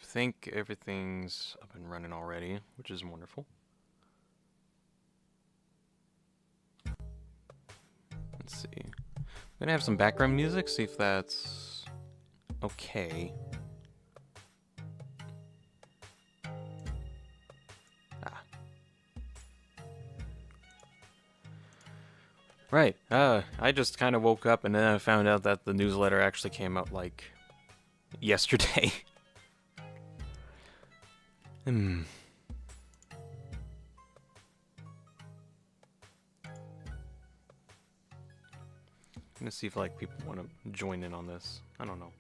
think everything's up and running already, which is wonderful. Let's see. I'm gonna have some background music, see if that's okay. Right. I just kind of woke up and then I found out that the newsletter actually came out like yesterday. I'm gonna see if like people want to join in on this. I don't know.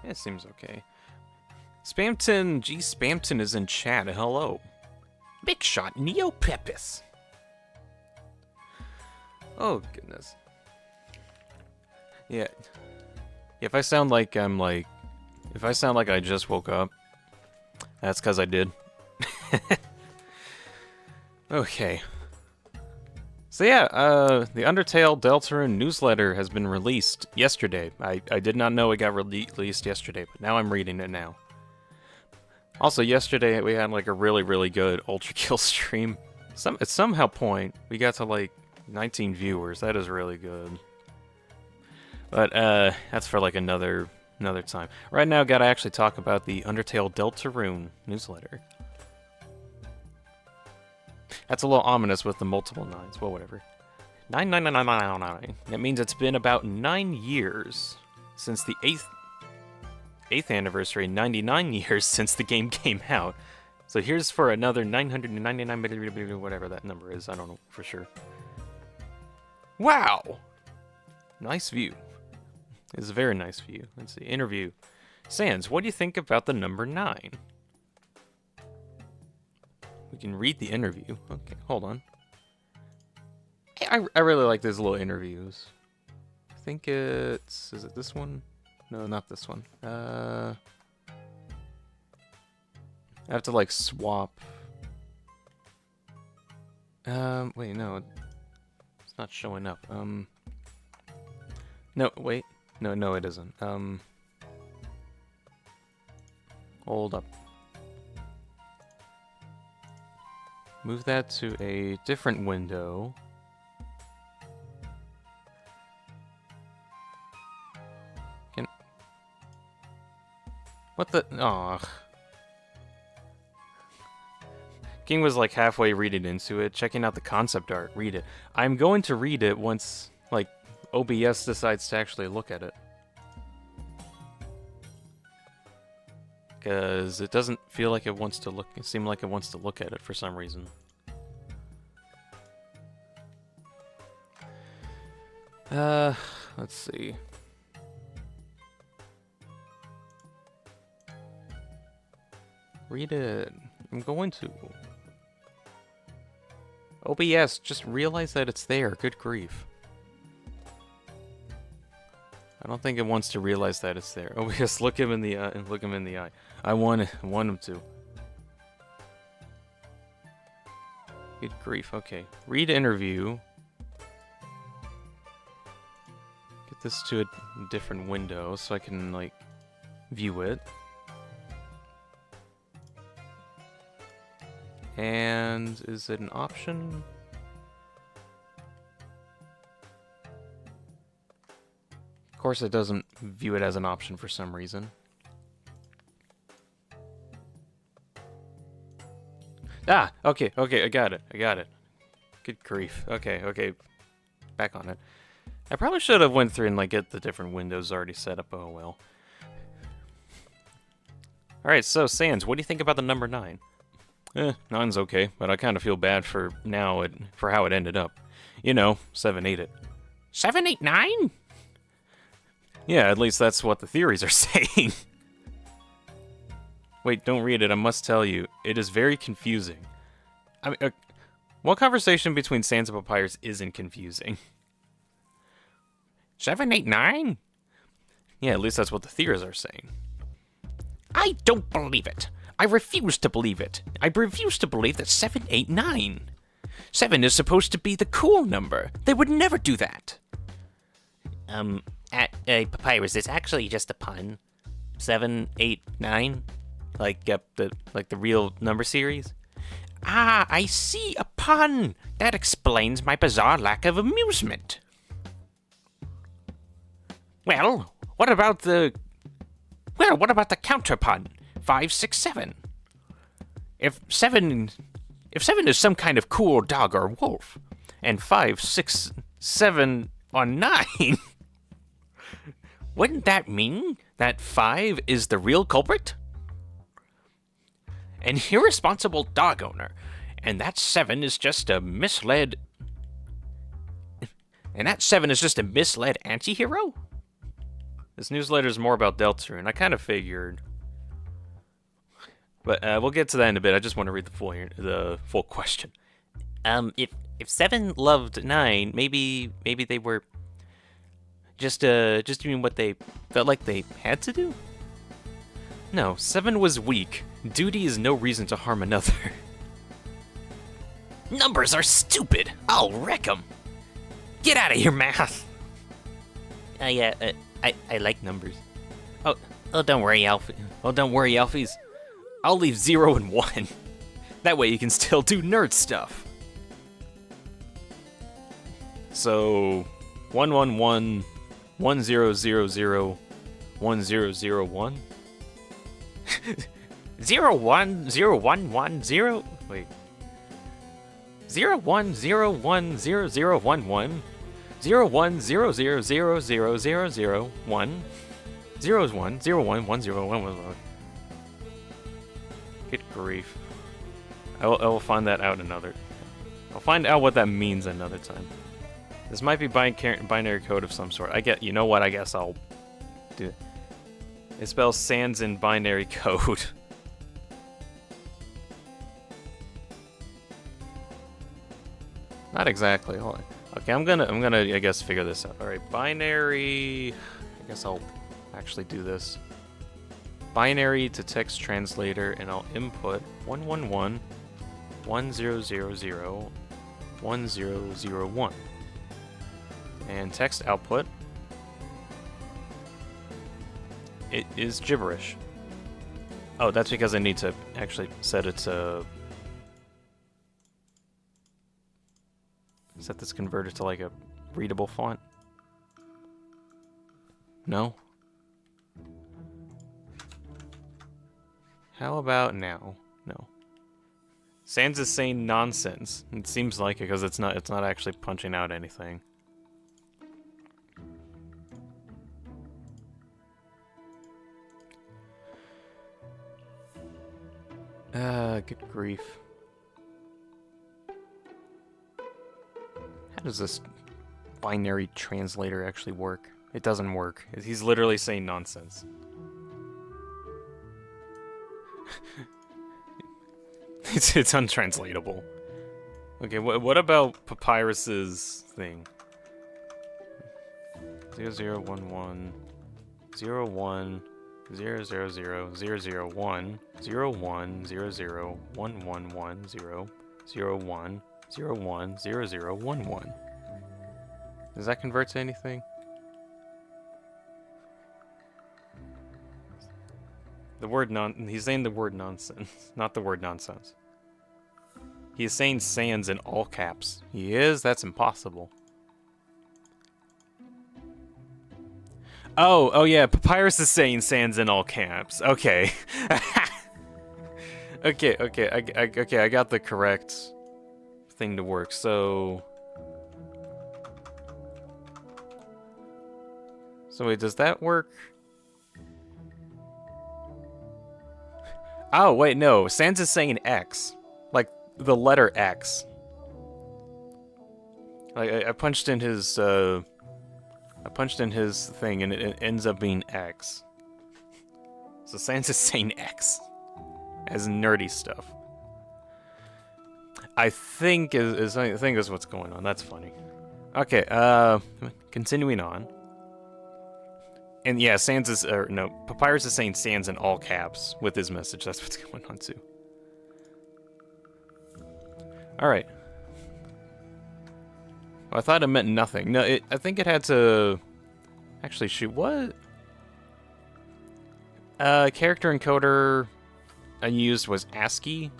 It seems okay. Spamton, G Spamton is in chat. Hello. Big shot Neopepis. Oh goodness. Yeah. If I sound like if I sound like I just woke up, that's because I did. Okay. So yeah, the Undertale Deltarune newsletter has been released yesterday. I did not know it got released yesterday, but now I'm reading it now. Also, yesterday we had like a really good Ultra Kill stream. At somehow point we got to like 19 viewers. That is really good. But that's for like another time. Right now, gotta actually talk about the Undertale Deltarune newsletter. That's a little ominous with the multiple nines. Well, whatever. 99999. That means it's been about 9 years since the 8th anniversary, 99 years since the game came out. So here's for another 999, whatever that number is. I don't know for sure. Wow! Nice view. It's a very nice view. Let's see. Interview. Sans, what do you think about the number 9? We can read the interview. Okay, hold on. I really like these little interviews. I think it's... Is it this one? No, not this one. I have to, like, swap. Wait, no. It's not showing up. No, wait. No, it isn't. Hold up. Move that to a different window. What the? Aw. King was like halfway reading into it, checking out the concept art. Read it. I'm going to read it once, like, OBS decides to actually look at it. Because it doesn't feel like it wants to look... It seemed like it wants to look at it for some reason. Let's see. Read it. I'm going to. OBS, just realize that it's there. Good grief. I don't think it wants to realize that it's there. OBS, look him in the eye. Look him in the eye. I want him to. Good grief. Okay. Read interview. Get this to a different window so I can, like, view it. And is it an option? Of course it doesn't view it as an option for some reason. Ah, okay, I got it. Good grief. Okay. Back on it. I probably should have went through and like get the different windows already set up. Oh well. Alright, so Sans, what do you think about the number 9? 9's okay, but I kind of feel bad for now for how it ended up. You know, 7-8 it. 789? Yeah, at least that's what the theories are saying. Wait, don't read it. I must tell you, it is very confusing. I mean, what conversation between Sans and Papyrus isn't confusing? 789? Yeah, at least that's what the theories are saying. I don't believe it. I refuse to believe it. I refuse to believe that 7, 8, 9. 7 is supposed to be the cool number. They would never do that. Papyrus, it's actually just a pun. 7, 8, 9? Like the real number series? Ah, I see, a pun! That explains my bizarre lack of amusement. Well, what about the counter pun? 5, 6, 7. If 7 is some kind of cool dog or wolf, and 5, 6, 7 are 9, wouldn't that mean that 5 is the real culprit? An irresponsible dog owner, and that 7 is just a misled... And that 7 is just a misled anti-hero? This newsletter is more about Deltarune. I kind of figured. But we'll get to that in a bit. I just want to read the full question. If 7 loved 9, maybe they were just doing what they felt like they had to do? No, 7 was weak. Duty is no reason to harm another. Numbers are stupid. I'll wreck them. Get out of here, math. I like numbers. Oh, don't worry, Alfie. Oh, don't worry, Alfies. I'll leave 0 and 1. That way you can still do nerd stuff. So, 111, 1000, 1001. 01010. Wait. 01010011. 0100000001. 01010101. Good grief. I will find that out another. I'll find out what that means another time. This might be binary code of some sort. You know what? I guess I'll do it. It spells sans in binary code. Not exactly. Hold on. Okay, I'm gonna I guess figure this out. All right, binary. I guess I'll actually do this. Binary to text translator, and I'll input 111 1000 1001. And text output. It is gibberish. Oh, that's because I need to actually set it to... Set this converter to like a readable font. No? How about now? No. Sans is saying nonsense. It seems like it because it's not actually punching out anything. Good grief. How does this binary translator actually work? It doesn't work. He's literally saying nonsense. It's untranslatable. Okay, what about Papyrus's thing? 0011 01 000 001 01 00 111 0 01 01 0011. Does that convert to anything? He's saying the word nonsense, not the word nonsense. He is saying sans in all caps. He is? That's impossible. Oh yeah, Papyrus is saying sans in all caps. Okay. okay, I got the correct thing to work. So wait, does that work? Oh, wait, no. Sans is saying X. Like, the letter X. Like, I punched in his thing, and it ends up being X. So Sans is saying X. As nerdy stuff. I think is what's going on. That's funny. Okay, continuing on. And yeah, Sans is, or no, Papyrus is saying Sans in all caps with his message. That's what's going on too. Alright. Well, I thought it meant nothing. No, I think it had to... Actually, shoot, what? Character encoder unused was ASCII.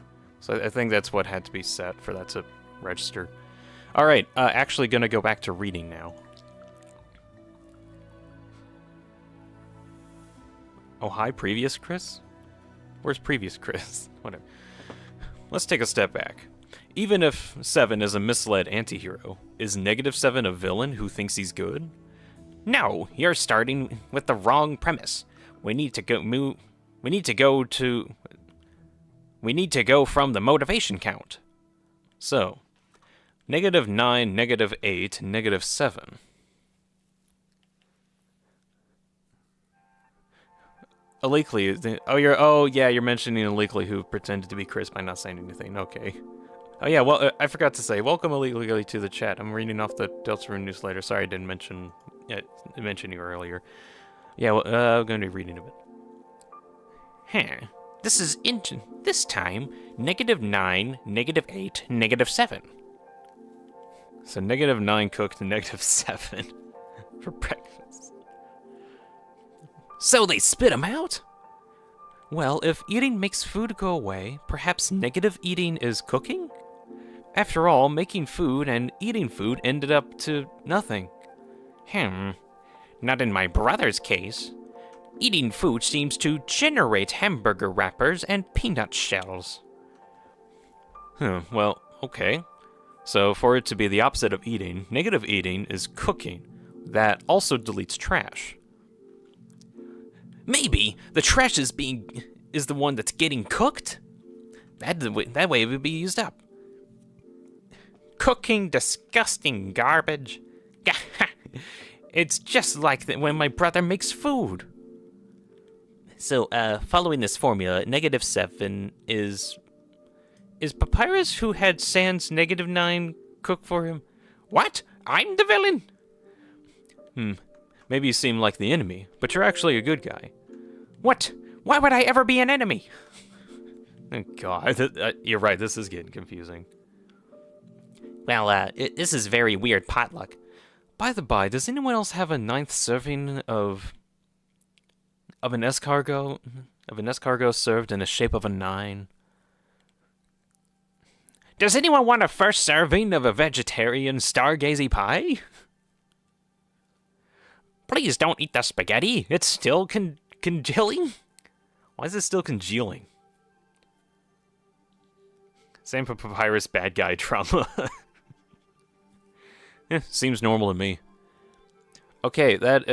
So I think that's what had to be set for that to register. Alright, actually gonna go back to reading now. Oh, hi, previous Chris? Where's previous Chris? Whatever. Let's take a step back. Even if 7 is a misled antihero, is -7 a villain who thinks he's good? No, you're starting with the wrong premise. We need to go from the motivation count. So, -9, -8, -7. Illegally, you're mentioning illegally who pretended to be Chris by not saying anything. Okay. Oh yeah, well, I forgot to say, welcome illegally to the chat. I'm reading off the Deltarune newsletter. Sorry I didn't mention you earlier. Yeah, well, I'm going to be reading a bit. Huh. This time, -9, -8, -7. So -9 cooked and -7 for breakfast. So they spit him out? Well, if eating makes food go away, perhaps negative eating is cooking? After all, making food and eating food ended up to nothing. Not in my brother's case. Eating food seems to generate hamburger wrappers and peanut shells. Well, okay. So for it to be the opposite of eating, negative eating is cooking. That also deletes trash. Maybe the trash is the one that's getting cooked? That way it would be used up. Cooking disgusting garbage. It's just like when my brother makes food. So, following this formula, -7 is Papyrus who had Sans -9 cook for him? What? I'm the villain? Maybe you seem like the enemy, but you're actually a good guy. What? Why would I ever be an enemy? Oh, God, you're right, this is getting confusing. Well, this is very weird potluck. By the by, does anyone else have a 9th serving of an escargot? Of an escargot served in the shape of a 9? Does anyone want a first serving of a vegetarian stargazy pie? Please don't eat the spaghetti. It's still congealing. Why is it still congealing? Same for Papyrus bad guy trauma. Seems normal to me. Okay, that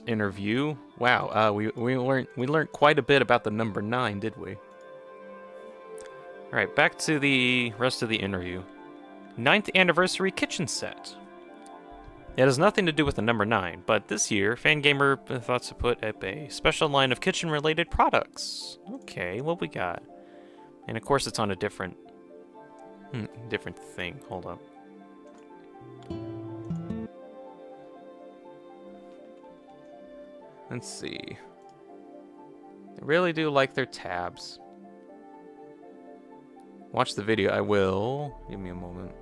interview. Wow, we learned quite a bit about the number 9, did we? All right, back to the rest of the interview. 9th anniversary kitchen set. It has nothing to do with the number 9, but this year, Fangamer thought to put up a special line of kitchen-related products. Okay, what we got? And of course, it's on a different thing. Hold up. Let's see. I really do like their tabs. Watch the video. I will. Give me a moment.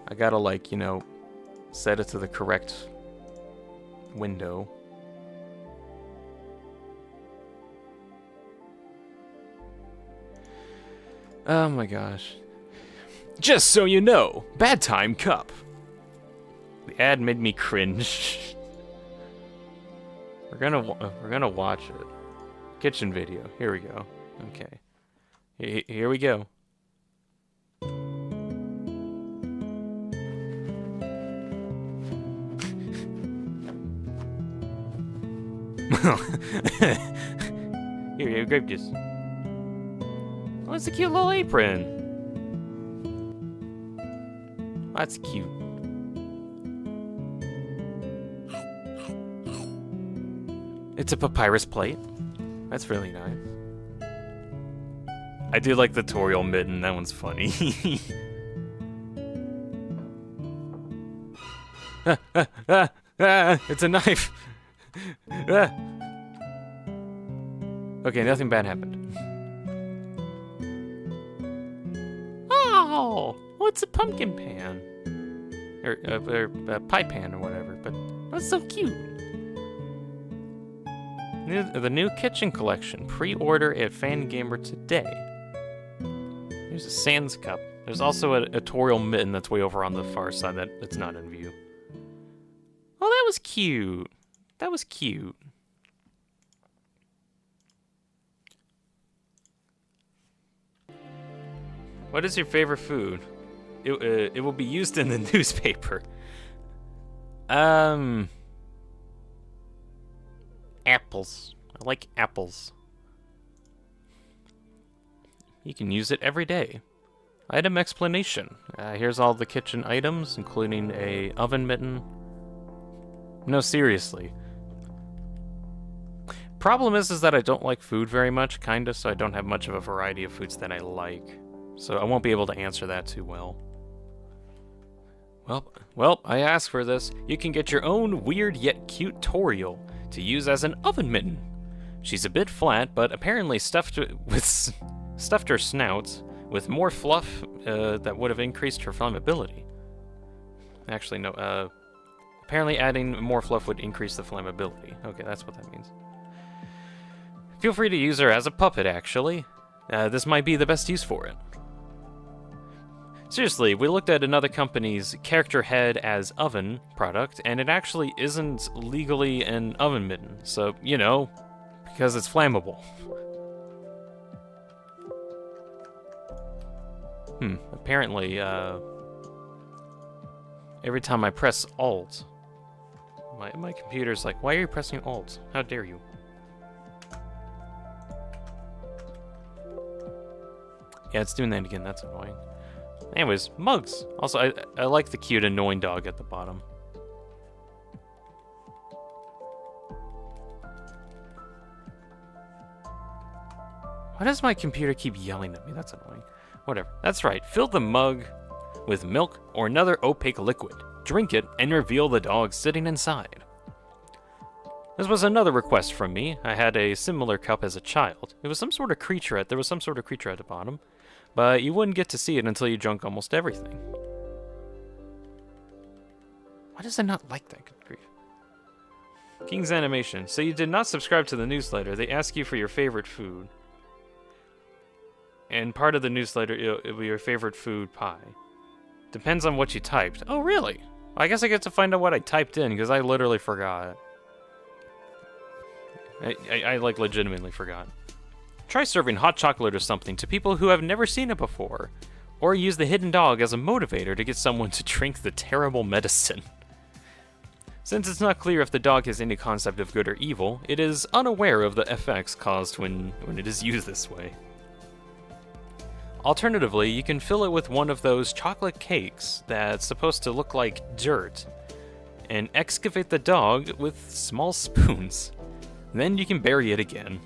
I gotta, like, set it to the correct window. Oh my gosh. Just so you know, bad time cup. The ad made me cringe. We're gonna watch it. Kitchen video. Here we go. Okay. Here we go. Here, grape juice. Oh, it's a cute little apron. That's cute. It's a papyrus plate. That's really nice. I do like the tutorial mitten. That one's funny. It's a knife. Ah. Okay, nothing bad happened. Oh, what's a pumpkin pan? Or a pie pan or whatever, but that's so cute. The new kitchen collection. Pre-order at Fangamer today. There's a Sans cup. There's also a tutorial mitten that's way over on the far side that's not in view. Oh, that was cute. That was cute. What is your favorite food? It will be used in the newspaper. Apples. I like apples. You can use it every day. Item explanation. Here's all the kitchen items, including a oven mitten. No, seriously. Problem is that I don't like food very much, kinda, so I don't have much of a variety of foods that I like. So I won't be able to answer that too well. Well, I asked for this. You can get your own weird yet cute tutorial to use as an oven mitten. She's a bit flat, but apparently stuffed her snout with more fluff that would have increased her flammability. Actually, no. Apparently adding more fluff would increase the flammability. Okay, that's what that means. Feel free to use her as a puppet, actually. This might be the best use for it. Seriously, we looked at another company's character head as oven product, and it actually isn't legally an oven mitten. So, you know, because it's flammable. Apparently, every time I press Alt, my computer's like, why are you pressing Alt? How dare you? Yeah, it's doing that again. That's annoying. Anyways, mugs. Also, I like the cute, annoying dog at the bottom. Why does my computer keep yelling at me? That's annoying. Whatever. That's right. Fill the mug with milk or another opaque liquid. Drink it and reveal the dog sitting inside. This was another request from me. I had a similar cup as a child. There was some sort of creature at the bottom, but you wouldn't get to see it until you drank almost everything. Why does it not like that? Good grief. King's Animation. So you did not subscribe to the newsletter. They ask you for your favorite food. And part of the newsletter, it'll be your favorite food pie. Depends on what you typed. Oh, really? I guess I get to find out what I typed in, because I literally forgot. I like legitimately forgot. Try serving hot chocolate or something to people who have never seen it before. Or use the hidden dog as a motivator to get someone to drink the terrible medicine. Since it's not clear if the dog has any concept of good or evil, it is unaware of the effects caused when it is used this way. Alternatively, you can fill it with one of those chocolate cakes that's supposed to look like dirt, and excavate the dog with small spoons. Then you can bury it again.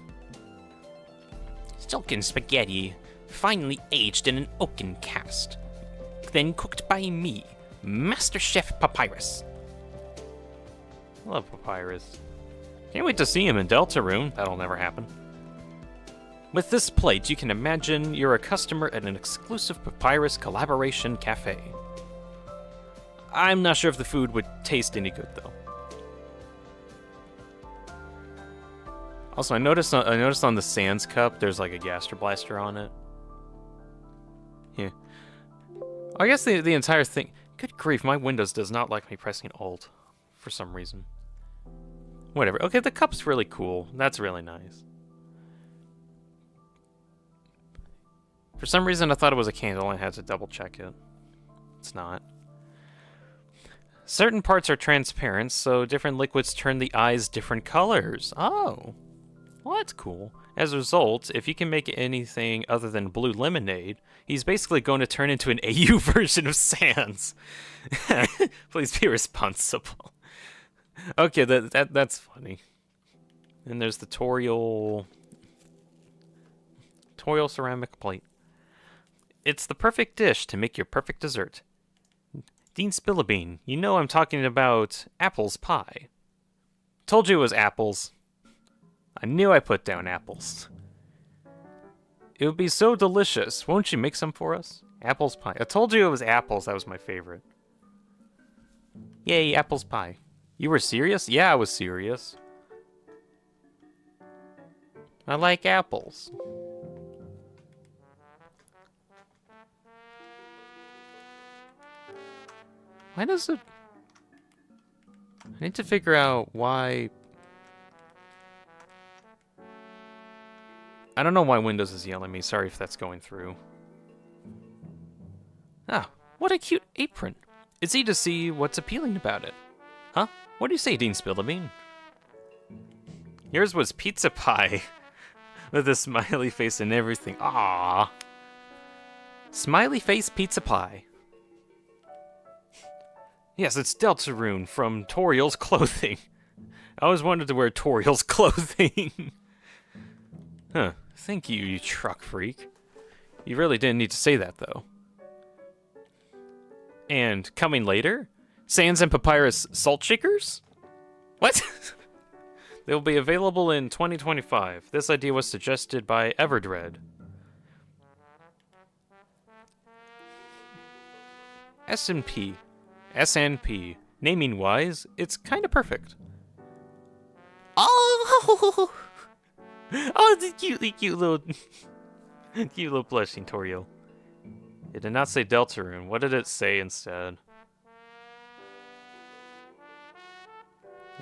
Silken spaghetti, finely aged in an oaken cast. Then cooked by me, Master Chef Papyrus. I love Papyrus. Can't wait to see him in Deltarune. That'll never happen. With this plate, you can imagine you're a customer at an exclusive Papyrus collaboration cafe. I'm not sure if the food would taste any good, though. Also, I noticed on the Sans cup, there's like a Gaster Blaster on it. Yeah. I guess the entire thing... Good grief, my Windows does not like me pressing Alt for some reason. Whatever. Okay, the cup's really cool. That's really nice. For some reason, I thought it was a candle and I had to double check it. It's not. Certain parts are transparent, so different liquids turn the eyes different colors. Oh. Well, that's cool. As a result, if you can make anything other than blue lemonade, he's basically going to turn into an AU version of Sans. Please be responsible. Okay, that's funny. And there's the tutorial ceramic plate. It's the perfect dish to make your perfect dessert. Dean Spillabean, you know I'm talking about apples pie. Told you it was apples. I knew I put down apples. It would be so delicious. Won't you make some for us? Apples pie. I told you it was apples. That was my favorite. Yay, apples pie. You were serious? Yeah, I was serious. I like apples. Why does it... I need to figure out why... I don't know why Windows is yelling at me. Sorry if that's going through. Ah, what a cute apron. It's easy to see what's appealing about it. Huh? What do you say, Dean Spillabean? Yours was pizza pie. With a smiley face and everything. Ah, smiley face pizza pie. Yes, it's Deltarune from Toriel's Clothing. I always wanted to wear Toriel's clothing. Huh. Thank you, you truck freak. You really didn't need to say that, though. And coming later, Sans and Papyrus Salt Shakers? What? They will be available in 2025. This idea was suggested by Everdread. S&P. SNP. Naming-wise, it's kind of perfect. Oh! Oh, the cute little... cute little blushing Toriel. It did not say Deltarune. What did it say instead?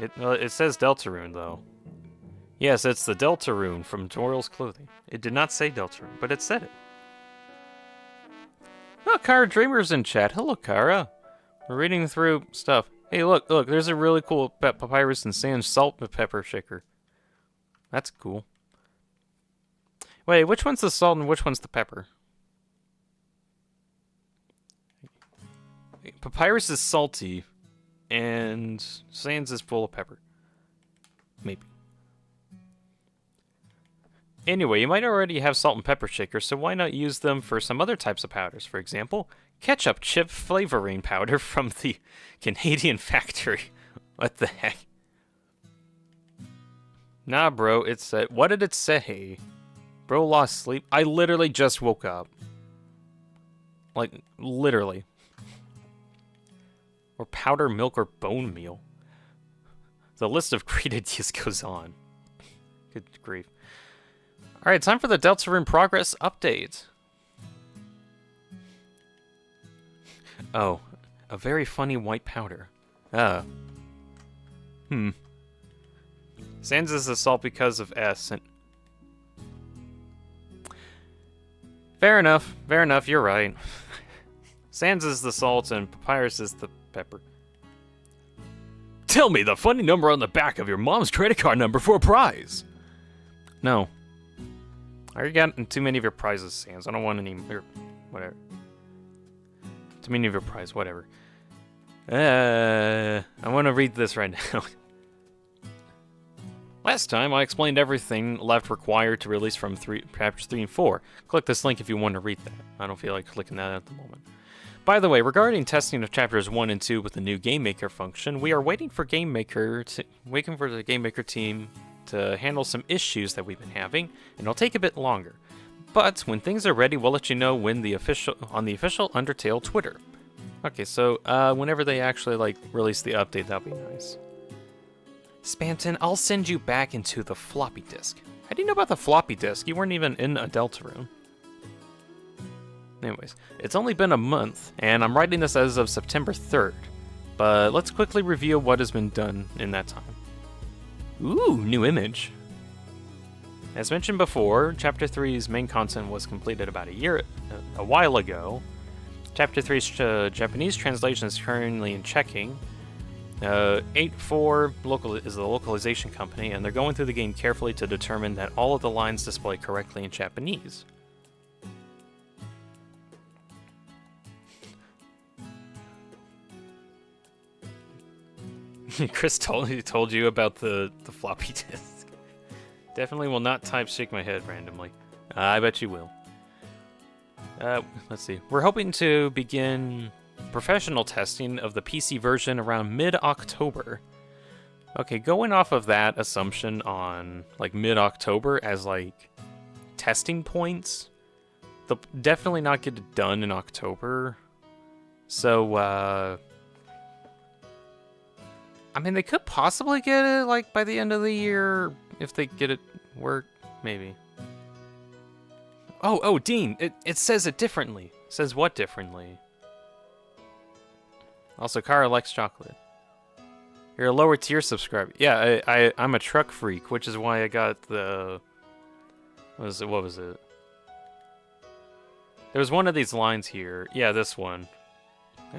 It says Deltarune, though. Yes, it's the Deltarune from Toriel's Clothing. It did not say Deltarune, but it said it. Oh, Kara Dreamer's in chat. Hello, Kara. We're reading through stuff. Hey, look, there's a really cool Papyrus and Sans salt pepper shaker. That's cool. Wait, which one's the salt and which one's the pepper? Papyrus is salty, and Sans is full of pepper. Maybe. Anyway, you might already have salt and pepper shakers, so why not use them for some other types of powders? For example, ketchup chip flavoring powder from the Canadian factory. What the heck? Nah, bro, it said... What did it say? Bro lost sleep? I literally just woke up. Like, literally. Or powder milk or bone meal. The list of great ideas goes on. Good grief. Alright, time for the Deltarune progress update. Oh, a very funny white powder. Sans is the salt because of S and... Fair enough, you're right. Sans is the salt and Papyrus is the pepper. Tell me the funny number on the back of your mom's credit card number for a prize. No. I already got too many of your prizes, Sans. I don't want any... Or whatever. Too many of your prizes, whatever. I want to read this right now. Last time, I explained everything left required to release from chapters 3 and 4. Click this link if you want to read that. I don't feel like clicking that at the moment. By the way, regarding testing of chapters 1 and 2 with the new Game Maker function, we are waiting for the Game Maker team to handle some issues that we've been having, and it'll take a bit longer. But when things are ready, we'll let you know on the official Undertale Twitter. Okay, so whenever they actually release the update, that'll be nice. Spanton, I'll send you back into the floppy disk. How do you know about the floppy disk? You weren't even in a Deltarune. Anyways, it's only been a month, and I'm writing this as of September 3rd. But let's quickly review what has been done in that time. Ooh, new image. As mentioned before, Chapter 3's main content was completed about a while ago. Chapter 3's Japanese translation is currently in checking. 8.4 is the localization company, and they're going through the game carefully to determine that all of the lines display correctly in Japanese. Chris told you about the floppy disk. Definitely will not type shake my head randomly. I bet you will. Let's see. We're hoping to begin professional testing of the PC version around mid-October. Okay, going off of that assumption on like mid-October as like testing points, they'll definitely not get it done in October. So, I mean, they could possibly get it like by the end of the year if they get it work, maybe. Oh, Dean, it says it differently. It says what differently? Also, Kara likes chocolate. You're a lower tier subscriber. Yeah, I'm a truck freak, which is why I got the... What was it? There was one of these lines here. Yeah, this one.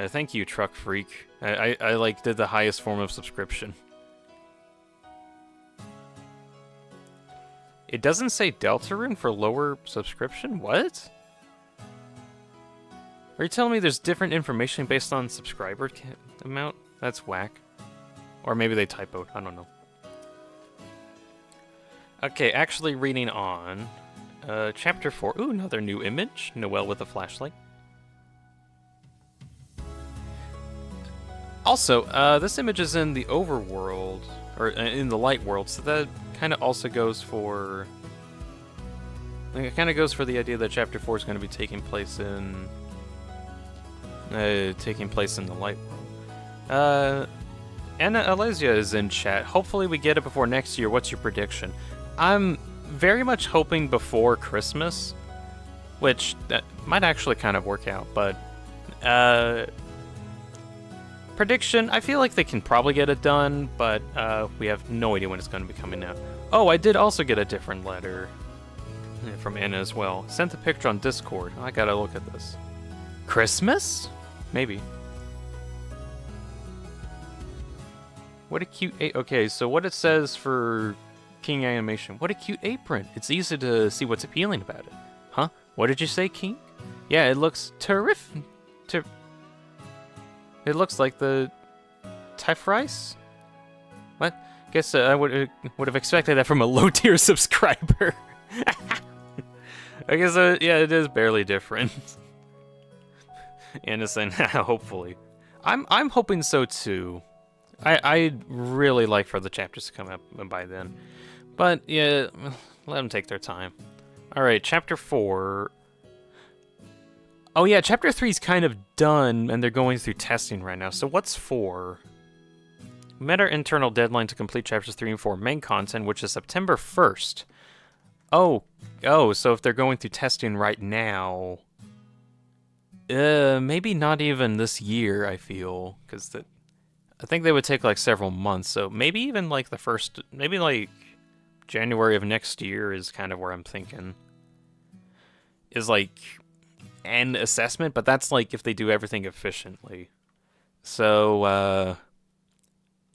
Thank you, truck freak. I like did the highest form of subscription. It doesn't say Deltarune for lower subscription? What? Are you telling me there's different information based on subscriber amount? That's whack. Or maybe they typoed. I don't know. Okay, actually reading on. Chapter 4. Ooh, another new image. Noelle with a flashlight. Also, this image is in the overworld, or in the light world, so that kind of also goes for... It kind of goes for the idea that Chapter 4 is going to be taking place in the light world. Anna Alesia is in chat. Hopefully we get it before next year. What's your prediction? I'm very much hoping before Christmas, which that might actually kind of work out, but prediction, I feel like they can probably get it done, but we have no idea when it's going to be coming out. Oh, I did also get a different letter from Anna as well. Sent the picture on Discord. I gotta look at this. Christmas? Maybe. What a cute... Okay, so what it says for King Animation. What a cute apron. It's easy to see what's appealing about it. Huh? What did you say, King? Yeah, it looks terrific. It looks like the Tiff Rice? What? Guess I would have expected that from a low-tier subscriber. I guess, yeah, it is barely different. Innocent, hopefully. I'm hoping so, too. I'd really like for the chapters to come up by then. But, yeah, let them take their time. Alright, Chapter 4... Oh yeah, Chapter 3 is kind of done, and they're going through testing right now. So what's 4? Met our internal deadline to complete Chapters 3 and 4 main content, which is September 1st. Oh, so if they're going through testing right now... maybe not even this year, I feel. Because I think they would take, like, several months. So maybe even, like, maybe, like, January of next year is kind of where I'm thinking. Is, like... and assessment, but that's like if they do everything efficiently. So,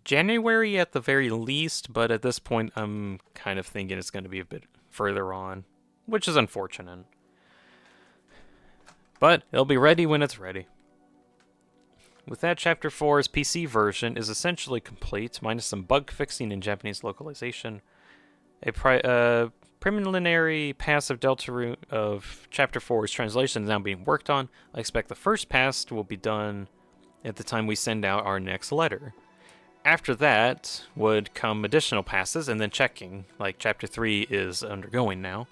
January at the very least, but at this point I'm kind of thinking it's going to be a bit further on, which is unfortunate. But it'll be ready when it's ready. With that, Chapter 4's PC version is essentially complete, minus some bug fixing in Japanese localization. A preliminary pass of Deltarune of Chapter 4's translation is now being worked on. I expect the first pass will be done at the time we send out our next letter. After that would come additional passes and then checking, like Chapter 3 is undergoing now.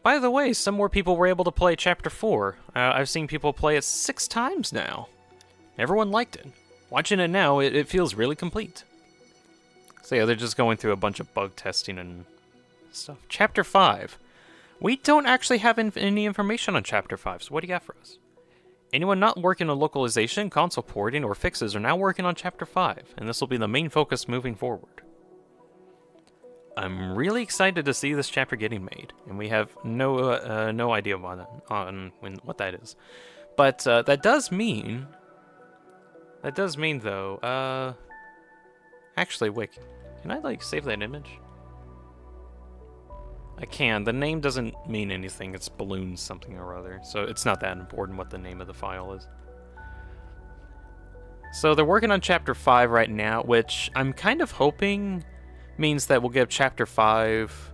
By the way, some more people were able to play Chapter 4. I've seen people play it 6 times now. Everyone liked it. Watching it now, it feels really complete. So yeah, they're just going through a bunch of bug testing and stuff. Chapter 5. We don't actually have any information on Chapter 5, so what do you got for us? Anyone not working on localization, console porting, or fixes are now working on Chapter 5, and this will be the main focus moving forward. I'm really excited to see this chapter getting made, and we have no idea what that is. But that does mean though, actually, wait, can I like save that image? I can. The name doesn't mean anything. It's balloons something or other, so it's not that important what the name of the file is. So they're working on Chapter 5 right now, which I'm kind of hoping means that we'll get Chapter 5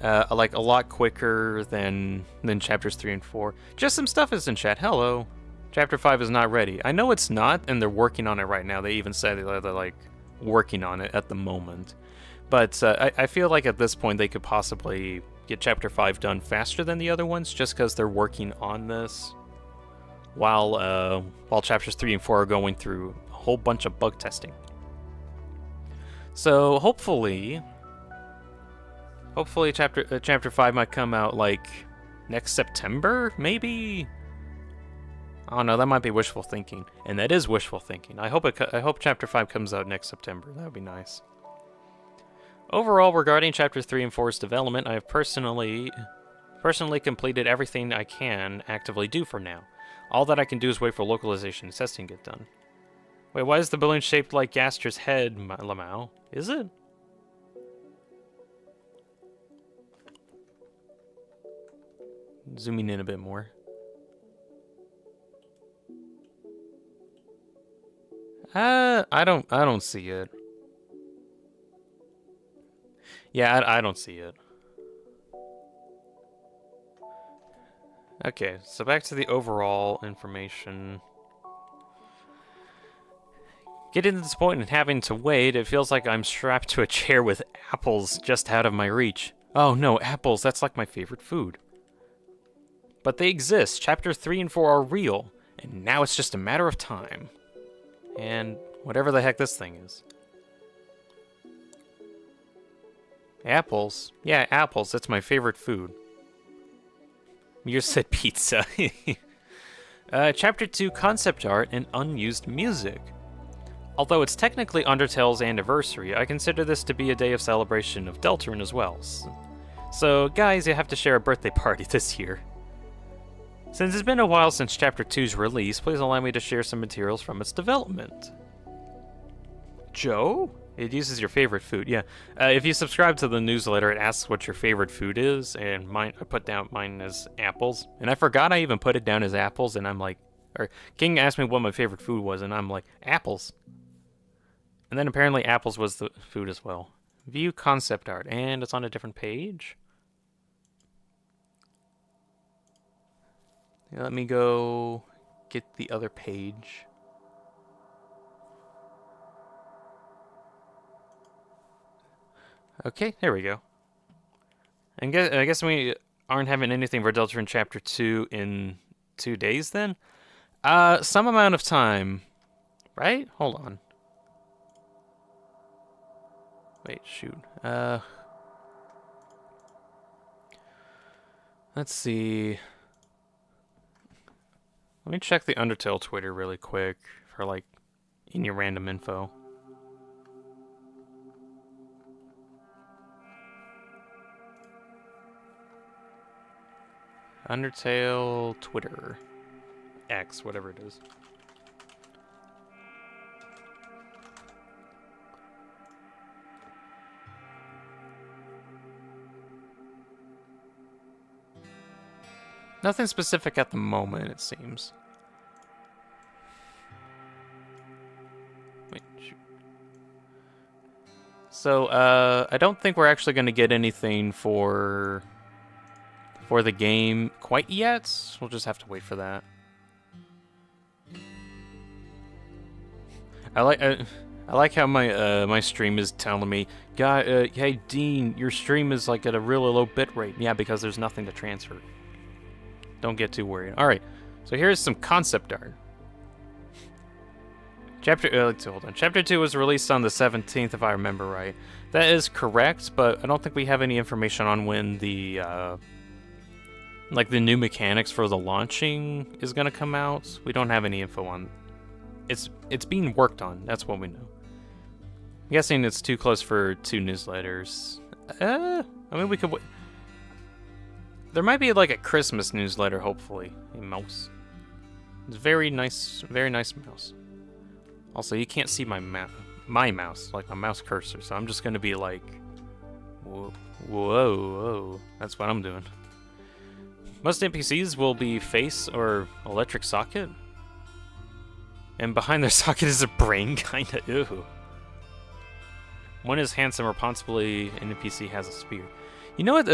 like a lot quicker than chapters 3 and 4. Just some stuff is in chat. Hello. Chapter 5 is not ready. I know it's not, and they're working on it right now. They even said they're like working on it at the moment. But I feel like at this point they could possibly get chapter 5 done faster than the other ones, just because they're working on this while chapters 3 and 4 are going through a whole bunch of bug testing. So hopefully chapter 5 might come out like next September, maybe. I don't know, that might be wishful thinking, and that is wishful thinking. I hope chapter 5 comes out next September. That would be nice. Overall, regarding chapter 3 and 4's development, I have personally completed everything I can actively do for now. All that I can do is wait for localization and testing to get done. Wait, why is the balloon shaped like Gaster's head, Lamau? Is it? Zooming in a bit more. I don't see it. Yeah, I don't see it. Okay, so back to the overall information. Getting to this point and having to wait, it feels like I'm strapped to a chair with apples just out of my reach. Oh no, apples, that's like my favorite food. But they exist. Chapter 3 and 4 are real, and now it's just a matter of time. And whatever the heck this thing is. Apples? Yeah, apples. That's my favorite food. You said pizza. Chapter 2 concept art and unused music. Although it's technically Undertale's anniversary, I consider this to be a day of celebration of Deltarune as well. So, guys, you have to share a birthday party this year. Since it's been a while since Chapter 2's release, please allow me to share some materials from its development. Joe? It uses your favorite food, yeah. If you subscribe to the newsletter, it asks what your favorite food is, and I put down mine as apples. And I forgot I even put it down as apples, and I'm like, or King asked me what my favorite food was, and I'm like, apples. And then apparently apples was the food as well. View concept art, and it's on a different page. Let me go get the other page. Okay, there we go. And I guess we aren't having anything for Deltarune Chapter 2 in 2 days then? Some amount of time. Right? Hold on. Wait, shoot. Let's see. Let me check the Undertale Twitter really quick for, like, any random info. Undertale Twitter. X, whatever it is. Nothing specific at the moment, it seems. Wait, shoot. So, I don't think we're actually going to get anything for the game quite yet. We'll just have to wait for that. I like how my stream is telling me, hey Dean, your stream is like at a really low bit rate. Yeah, because there's nothing to transfer. Don't get too worried. All right, so here's some concept art. Hold on. Chapter 2 was released on the 17th, if I remember right. That is correct, but I don't think we have any information on when the like the new mechanics for the launching is gonna come out. We don't have any info on. It's being worked on. That's what we know. I'm guessing it's too close for 2 newsletters. I mean, we could. There might be like a Christmas newsletter, hopefully. A mouse. It's very nice mouse. Also, you can't see my mouse, like my mouse cursor, so I'm just gonna be like, whoa. That's what I'm doing. Most NPCs will be face or electric socket. And behind their socket is a brain, kinda, ew. One is handsome or possibly an NPC has a spear. You know what?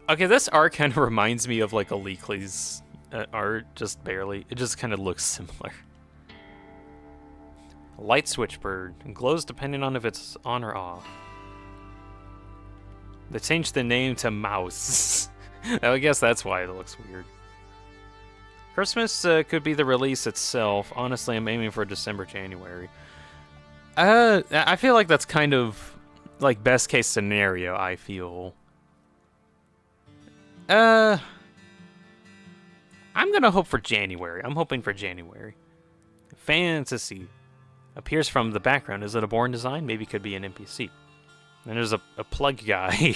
Okay, this art kind of reminds me of like a Leakley's art, just barely. It just kind of looks similar. Light switchbird. Glows depending on if it's on or off. They changed the name to Mouse. I guess that's why it looks weird. Christmas could be the release itself. Honestly, I'm aiming for December, January. I feel like that's kind of like best case scenario, I feel. I'm gonna hope for January. I'm hoping for January. Fantasy. Appears from the background. Is it a born design? Maybe it could be an NPC. Then there's a plug guy.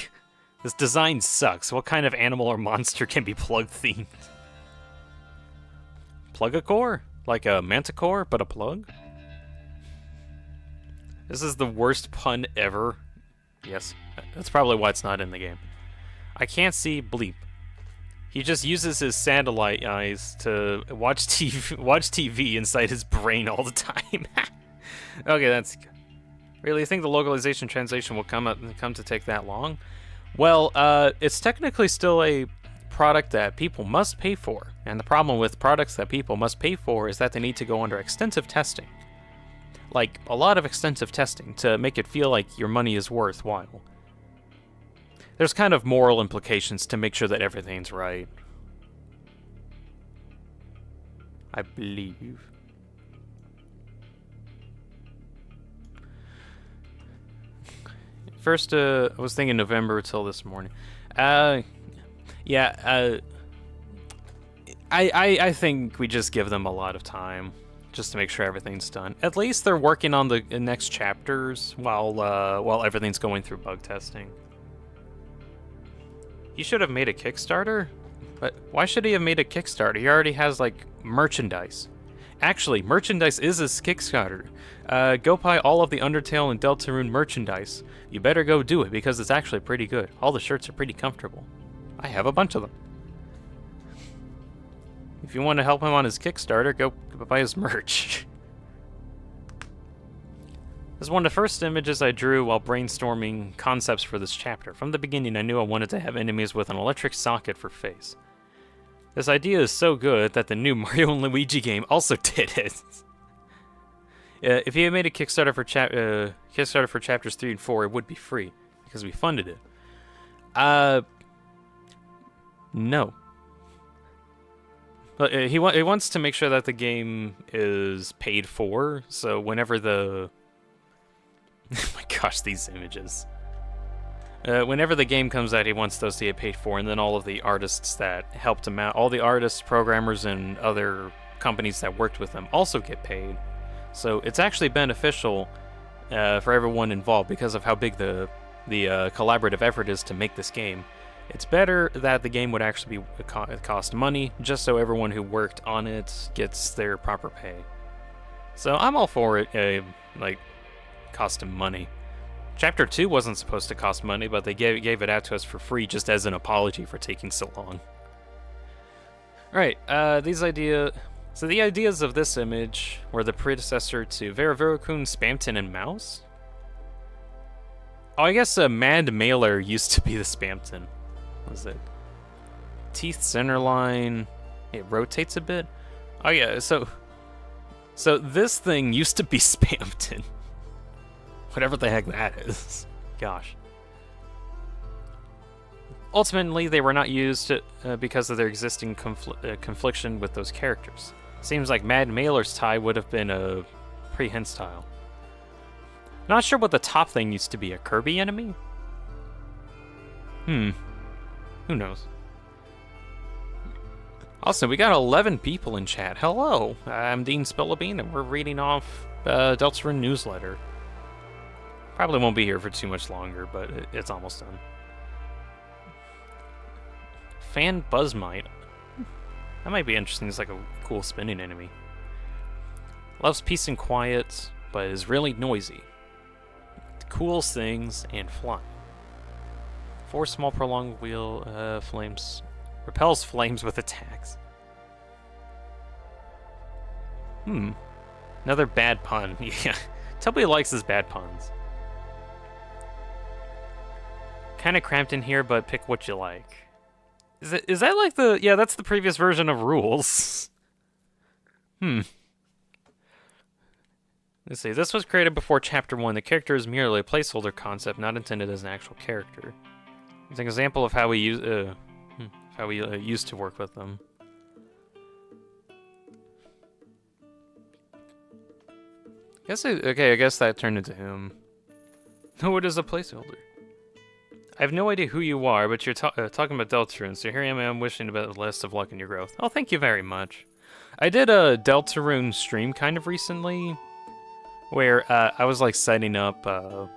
This design sucks. What kind of animal or monster can be plug themed? Plugacore? Like a manticore, but a plug? This is the worst pun ever. Yes, that's probably why it's not in the game. I can't see bleep. He just uses his satellite eyes to watch TV inside his brain all the time. Okay, that's good. Really, you think the localization translation will come to take that long? Well, it's technically still a product that people must pay for. And the problem with products that people must pay for is that they need to go under extensive testing. Like, a lot of extensive testing to make it feel like your money is worthwhile. There's kind of moral implications to make sure that everything's right. I believe. First, I was thinking November till this morning. I think we just give them a lot of time, just to make sure everything's done. At least they're working on the next chapters while everything's going through bug testing. He should have made a Kickstarter? But why should he have made a Kickstarter? He already has, like, merchandise. Actually, merchandise is his Kickstarter. Go buy all of the Undertale and Deltarune merchandise. You better go do it, because it's actually pretty good. All the shirts are pretty comfortable. I have a bunch of them. If you want to help him on his Kickstarter, go buy his merch. This is one of the first images I drew while brainstorming concepts for this chapter. From the beginning, I knew I wanted to have enemies with an electric socket for face. This idea is so good that the new Mario and Luigi game also did it. If you had made a Kickstarter for chapters 3 and 4, it would be free because we funded it. No. But he wants to make sure that the game is paid for. So whenever the oh my gosh, these images. Whenever the game comes out, he wants those to get paid for, and then all of the artists that helped him out, all the artists, programmers, and other companies that worked with him also get paid. So it's actually beneficial for everyone involved because of how big the collaborative effort is to make this game. It's better that the game would actually cost money, just so everyone who worked on it gets their proper pay. So I'm all for it, like, cost him money. Chapter 2 wasn't supposed to cost money, but they gave it out to us for free just as an apology for taking so long. Alright, So the ideas of this image were the predecessor to Vera-Vera-kun, Spamton, and Mouse? Oh, I guess Mad Mailer used to be the Spamton. What was it? Teeth center line. It rotates a bit. Oh yeah, so this thing used to be Spamton. Whatever the heck that is. Gosh. Ultimately, they were not used because of their existing confliction with those characters. Seems like Mad Mailer's tie would have been a pre-hint style. Not sure what the top thing used to be. A Kirby enemy? Who knows? Also, we got 11 people in chat. Hello, I'm Dean Spillabine, and we're reading off Deltarune newsletter. Probably won't be here for too much longer, but it's almost done. Fan Buzzmite. That might be interesting. It's like a cool spinning enemy. Loves peace and quiet, but is really noisy. Cools things and flying. 4 small prolonged wheel flames. Repels flames with attacks. Another bad pun. Yeah. Tubby likes his bad puns. kind of cramped in here, but pick what you like. Is that like the... Yeah, that's the previous version of rules. Let's see. This was created before Chapter 1. The character is merely a placeholder concept, not intended as an actual character. It's an example of how we used to work with them. I guess that turned into him. No, it is a placeholder. I have no idea who you are, but you're talking about Deltarune, so here I am wishing the best of luck in your growth. Oh, thank you very much. I did a Deltarune stream kind of recently, where I was like setting up a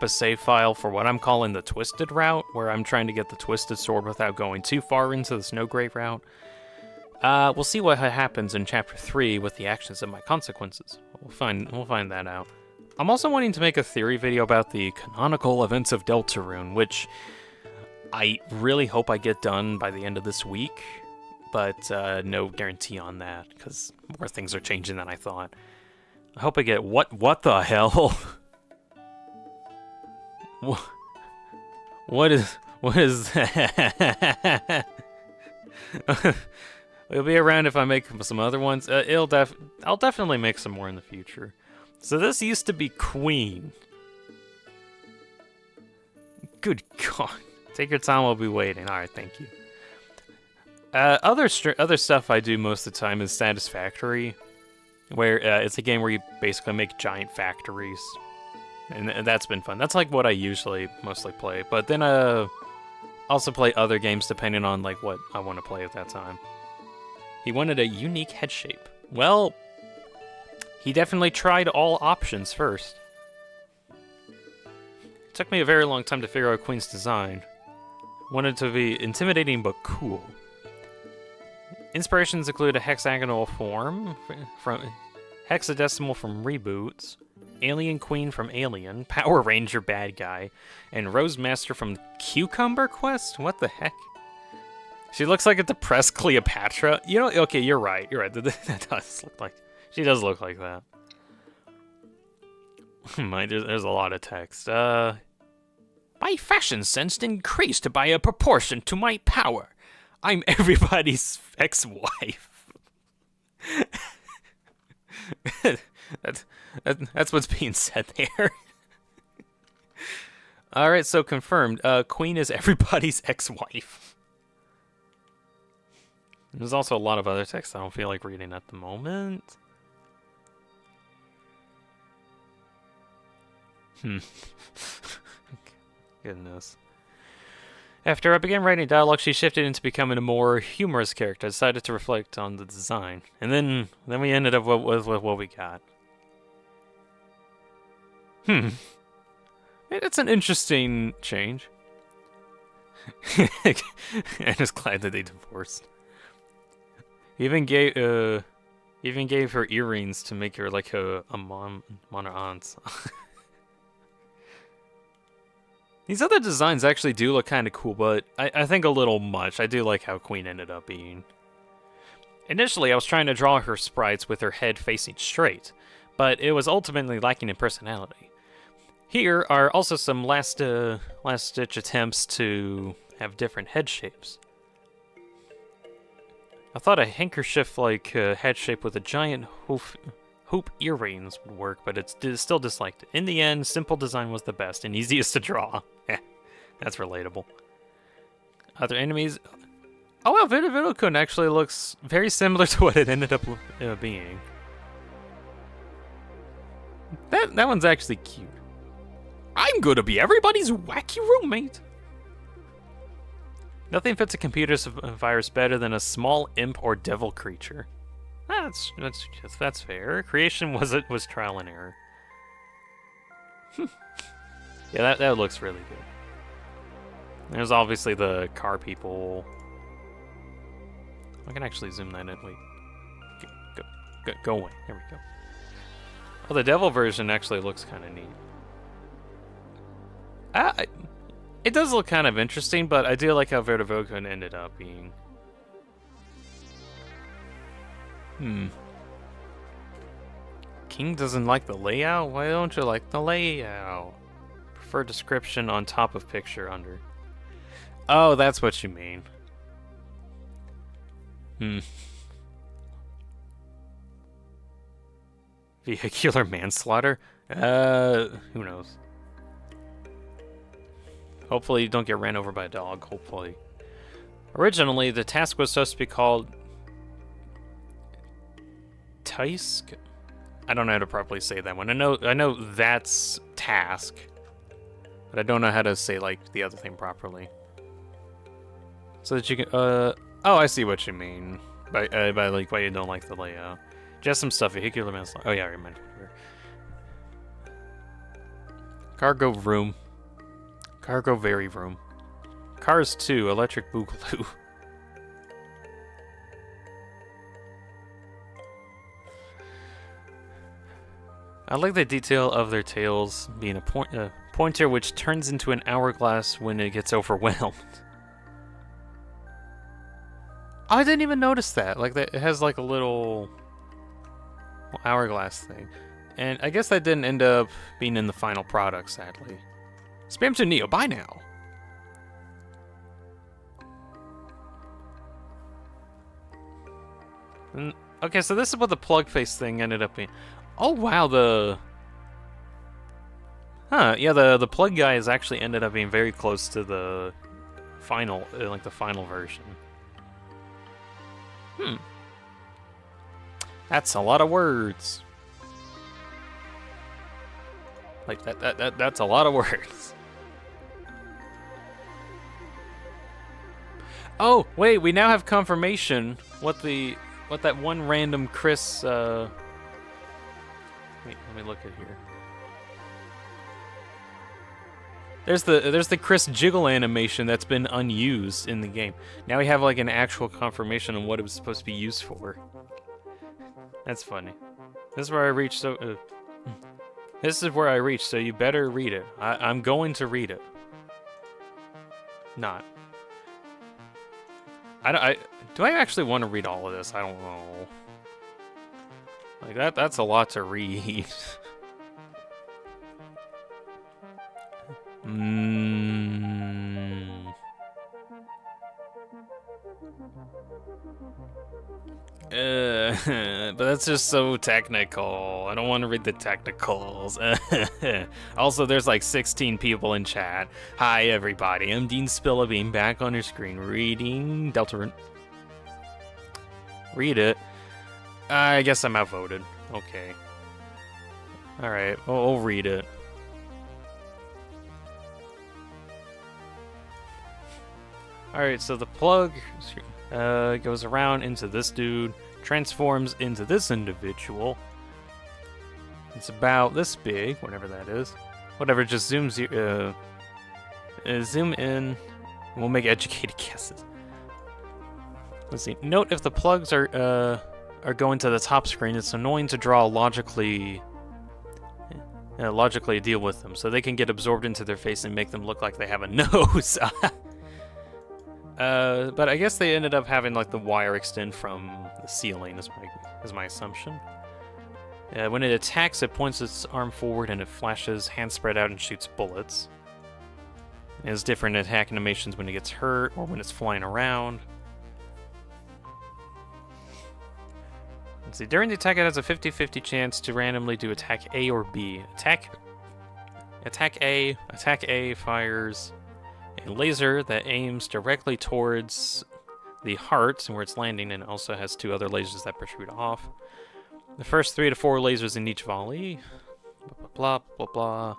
save file for what I'm calling the Twisted route, where I'm trying to get the Twisted Sword without going too far into the Snowgrave route. We'll see what happens in Chapter 3 with the actions and my consequences. We'll find that out. I'm also wanting to make a theory video about the canonical events of Deltarune, which I really hope I get done by the end of this week, but no guarantee on that, because more things are changing than I thought. I hope I get... What the hell? What is that? It'll be around if I make some other ones. I'll definitely make some more in the future. So this used to be Queen. Good God. Take your time, I'll be waiting. Alright, thank you. Other stuff I do most of the time is Satisfactory, where it's a game where you basically make giant factories. And that's been fun. That's like what I usually mostly play. But then also play other games depending on like what I want to play at that time. He wanted a unique head shape. Well, he definitely tried all options first. It took me a very long time to figure out Queen's design. Wanted to be intimidating but cool. Inspirations include a hexagonal form from hexadecimal from Reboots, Alien Queen from Alien, Power Ranger bad guy, and Rose Master from Cucumber Quest? What the heck? She looks like a depressed Cleopatra. You know, okay, you're right. That does look like... She does look like that. There's a lot of text. My fashion sense increased by a proportion to my power. I'm everybody's ex-wife. That's what's being said there. Alright, so confirmed. Queen is everybody's ex-wife. There's also a lot of other text I don't feel like reading at the moment. Goodness. After I began writing dialogue, she shifted into becoming a more humorous character. I decided to reflect on the design. And then we ended up with what we got. It's an interesting change. I'm just glad that they divorced. He even gave her earrings to make her like a mom or aunt. These other designs actually do look kind of cool, but I think a little much. I do like how Queen ended up being. Initially, I was trying to draw her sprites with her head facing straight, but it was ultimately lacking in personality. Here are also some last-ditch attempts to have different head shapes. I thought a handkerchief-like head shape with a giant hoop earrings would work, but it's still disliked. In the end, simple design was the best and easiest to draw. That's relatable. Other enemies... Oh well, Vidokun actually looks very similar to what it ended up being. That one's actually cute. I'm gonna be everybody's wacky roommate. Nothing fits a computer virus better than a small imp or devil creature. That's fair. Creation was trial and error. Yeah, that looks really good. There's obviously the car people. I can actually zoom that in. Wait, go away. There we go. Oh, the devil version actually looks kind of neat. It does look kind of interesting, but I do like how Verdivokun ended up being. King doesn't like the layout? Why don't you like the layout? prefer description on top of picture under. Oh, that's what you mean. Vehicular manslaughter? Who knows? Hopefully you don't get ran over by a dog, hopefully. Originally, the task was supposed to be called... Taisk? I don't know how to properly say that one. I know that's task, but I don't know how to say, like, the other thing properly. So that you can, oh, I see what you mean. By like, why you don't like the layout. Just some stuff, vehicular manslaughter. Oh yeah, I remember. Cargo room. Cargo very room. Cars 2, electric boogaloo. I like the detail of their tails being a pointer which turns into an hourglass when it gets overwhelmed. Oh, I didn't even notice that. Like, that it has like a little hourglass thing. And I guess that didn't end up being in the final product, sadly. Spam to Neo, bye now. Okay, so this is what the plug face thing ended up being. Oh wow, yeah, the plug guy has actually ended up being very close to the final, like the final version. That's a lot of words. Like that's a lot of words. Oh, wait, we now have confirmation what that one random Chris wait, let me look at here. There's the Chris jiggle animation that's been unused in the game. Now we have like an actual confirmation on what it was supposed to be used for. That's funny. This is where I reached. This is where I reached. So you better read it. I'm going to read it. Not. Do I actually want to read all of this? I don't know. Like that's a lot to read. But that's just so technical. I don't want to read the technicals. Also, there's like 16 people in chat. Hi, everybody. I'm Dean Spillabeam, back on your screen, reading Deltarune. Read it. I guess I'm outvoted. Okay. Alright, I'll read it. Alright, so the plug goes around into this dude, transforms into this individual. It's about this big, whatever that is. Whatever, just zooms you, zoom in, and we'll make educated guesses. Let's see. Note if the plugs are going to the top screen, it's annoying to draw logically deal with them, so they can get absorbed into their face and make them look like they have a nose. But I guess they ended up having like the wire extend from the ceiling, is my assumption. When it attacks, it points its arm forward and it flashes, hands spread out, and shoots bullets. It has different attack animations when it gets hurt or when it's flying around. Let's see. During the attack, it has a 50-50 chance to randomly do attack A or B. Attack A fires a laser that aims directly towards the heart where it's landing, and also has two other lasers that protrude off. The first 3 to 4 lasers in each volley. Blah, blah, blah, blah.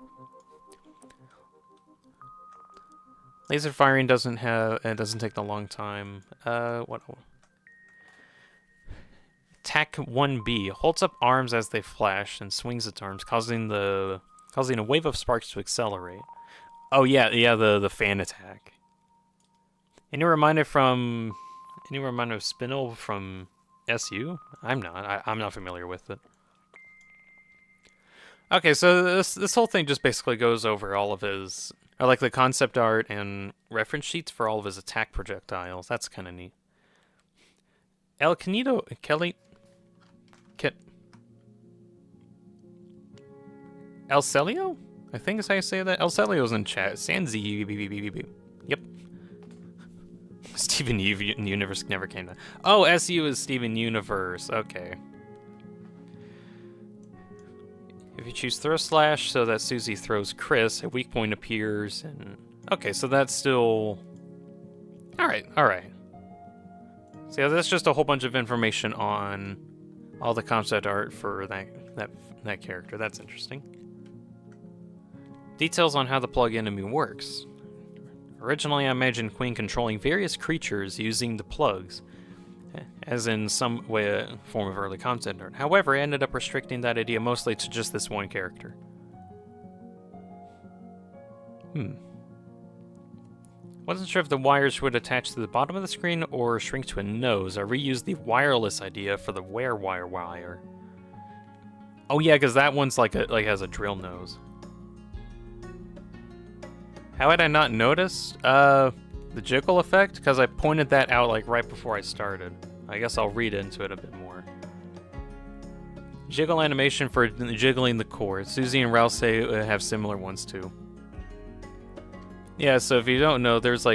Laser firing doesn't take a long time. What? Attack 1B holds up arms as they flash and swings its arms, causing a wave of sparks to accelerate. Oh yeah, the fan attack. Any reminder of Spinel from SU? I'm not familiar with it. Okay, so this whole thing just basically goes over all of his, or like the concept art and reference sheets for all of his attack projectiles. That's kind of neat. El Canido, El Celio? I think is how you say that. El Celio's in chat. Sanzi. Yep. Steven Universe never came to. Oh, SU is Steven Universe. Okay. If you choose throw slash so that Susie throws Chris, a weak point appears, and okay, so that's still. All right. So yeah, that's just a whole bunch of information on all the concept art for that character. That's interesting. Details on how the plug enemy works. Originally, I imagined Queen controlling various creatures using the plugs, as in some way, form of early concept art. However, I ended up restricting that idea mostly to just this one character. Wasn't sure if the wires would attach to the bottom of the screen or shrink to a nose. I reused the wireless idea for the wire wire. Oh yeah, because that one's has a drill nose. How had I not noticed the jiggle effect? Because I pointed that out right before I started. I guess I'll read into it a bit more. Jiggle animation for jiggling the cord. Susie and Ralph say have similar ones too. Yeah, so if you don't know, there's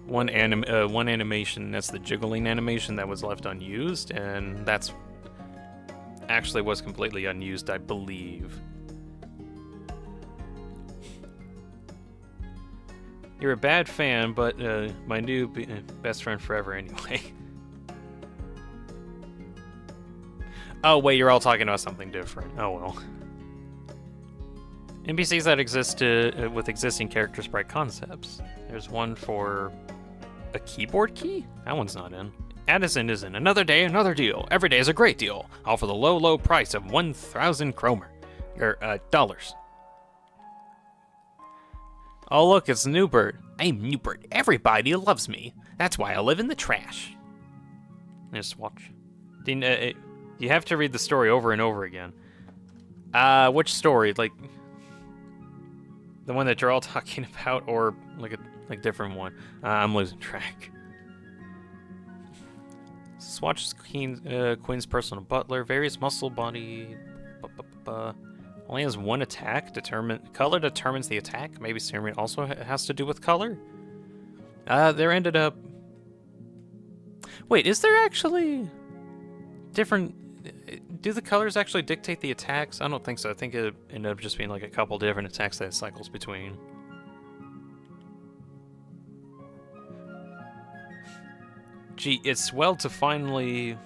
one animation that's the jiggling animation that was left unused, and that's actually was completely unused, I believe. You're a bad fan, but my new best friend forever anyway. Oh wait, you're all talking about something different. Oh well. NPCs that exist with existing character sprite concepts. There's one for a keyboard key? That one's not in. Addison is in. Another day, another deal. Every day is a great deal. All for the low, low price of 1,000 kromer. Dollars. Oh look, it's Newbert. I'm Newbert. Everybody loves me. That's why I live in the trash. Just watch. You have to read the story over and over again. Which story? The one that you're all talking about, or a different one? I'm losing track. Swatch is Quinn's personal butler. Various muscle body. Only has one attack. Color determines the attack. Maybe Ceremony also has to do with color. There ended up. Wait, is there actually different? Do the colors actually dictate the attacks? I don't think so. I think it ended up just being a couple different attacks that it cycles between. Gee, it's well to finally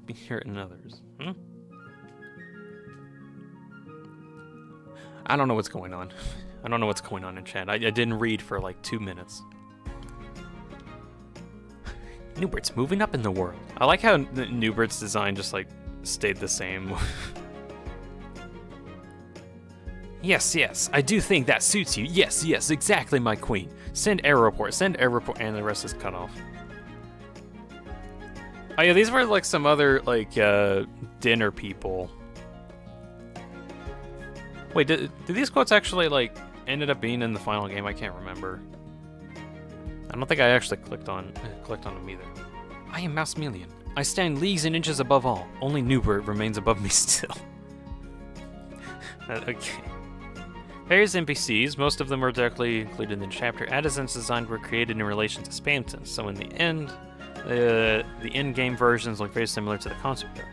be here in others. I don't know what's going on. I don't know what's going on in chat. I didn't read for 2 minutes. Newbert's moving up in the world. I like how Newbert's design just stayed the same. Yes, I do think that suits you. Yes, exactly, my queen. Send air report, and the rest is cut off. Oh yeah, these were some other dinner people. Wait, did these quotes actually ended up being in the final game? I can't remember. I don't think I actually clicked on them either. I am Maximilian. I stand leagues and inches above all. Only Newbert remains above me still. Okay. Various NPCs, most of them are directly included in the chapter. Addison's design were created in relation to Spamton, so in the end, the in-game versions look very similar to the concept art.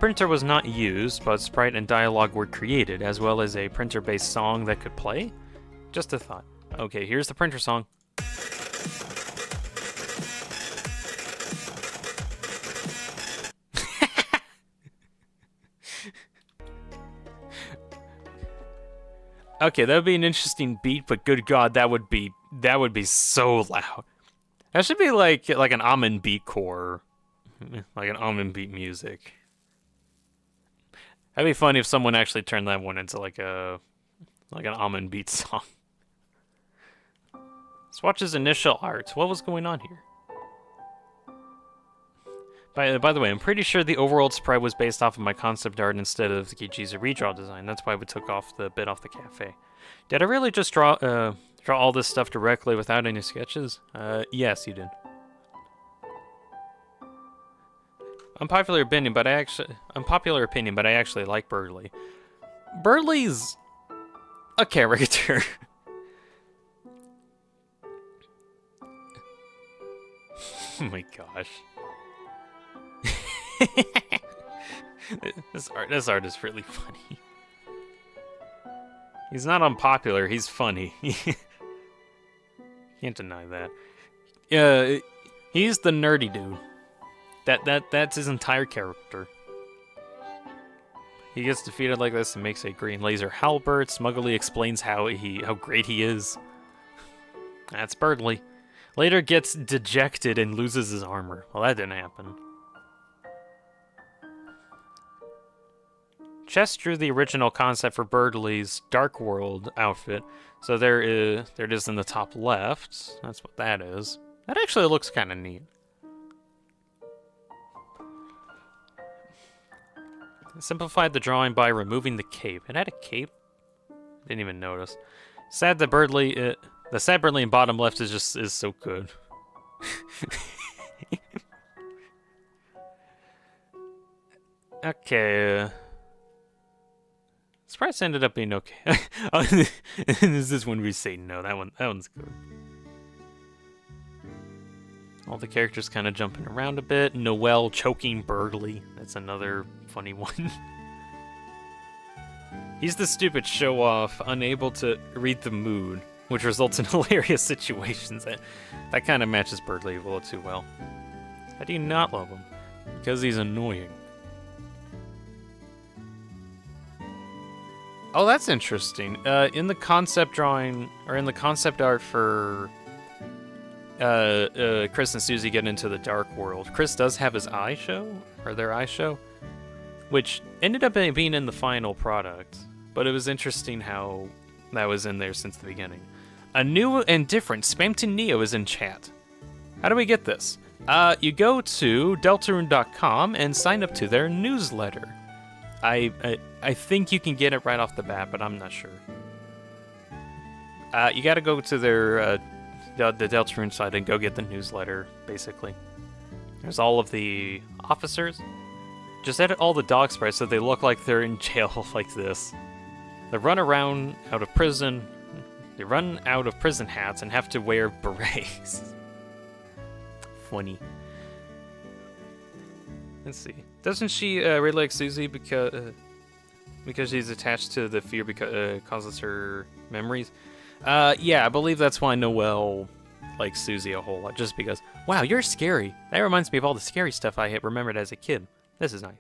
Printer was not used, but sprite and dialogue were created, as well as a printer-based song that could play. Just a thought. Okay, here's the printer song. Okay, that would be an interesting beat, but good God, that would be so loud. That should be like an almond beat core, like an almond beat music. That'd be funny if someone actually turned that one into an almond beat song. Swatch's initial art. What was going on here? By the way, I'm pretty sure the overworld sprite was based off of my concept art instead of the Kiji's redraw design. That's why we took off the bit off the cafe. Did I really just draw all this stuff directly without any sketches? Yes, you did. Unpopular opinion, but I actually like Burgley. Burley's a character. Oh my gosh. This art is really funny. He's not unpopular, he's funny. Can't deny that. Yeah, he's the nerdy dude. That's his entire character. He gets defeated like this and makes a green laser halberd. Smugly explains how great he is. That's Birdley. Later gets dejected and loses his armor. Well, that didn't happen. Chess drew the original concept for Birdley's Dark World outfit. So there it is in the top left. That's what that is. That actually looks kind of neat. Simplified the drawing by removing the cape. It had a cape? Didn't even notice. Sad that Birdley, the sad Birdley in bottom left is so good. Okay. This price ended up being okay. Is this one we say no? That one's good. All the characters kind of jumping around a bit. Noelle choking Birdley. That's another funny one. He's the stupid show-off, unable to read the mood, which results in hilarious situations. That kind of matches Birdley a little too well. How do you not love him? Because he's annoying. Oh, that's interesting. In the concept drawing, or in the concept art for Chris and Susie get into the Dark World, Chris does have his eye show, or their eye show, which ended up being in the final product. But it was interesting how that was in there since the beginning. A new and different Spamton Neo is in chat. How do we get this? You go to Deltarune.com and sign up to their newsletter. I think you can get it right off the bat, but I'm not sure. You gotta go to their the Deltarune site and go get the newsletter, basically. There's all of the officers. Just edit all the dog sprites so they look like they're in jail like this. They run out of prison hats and have to wear berets. Funny. Let's see. Doesn't she really like Susie because she's attached to the fear because it causes her memories? Yeah, I believe that's why Noelle likes Susie a whole lot. Just because, wow, you're scary. That reminds me of all the scary stuff I had remembered as a kid. This is nice.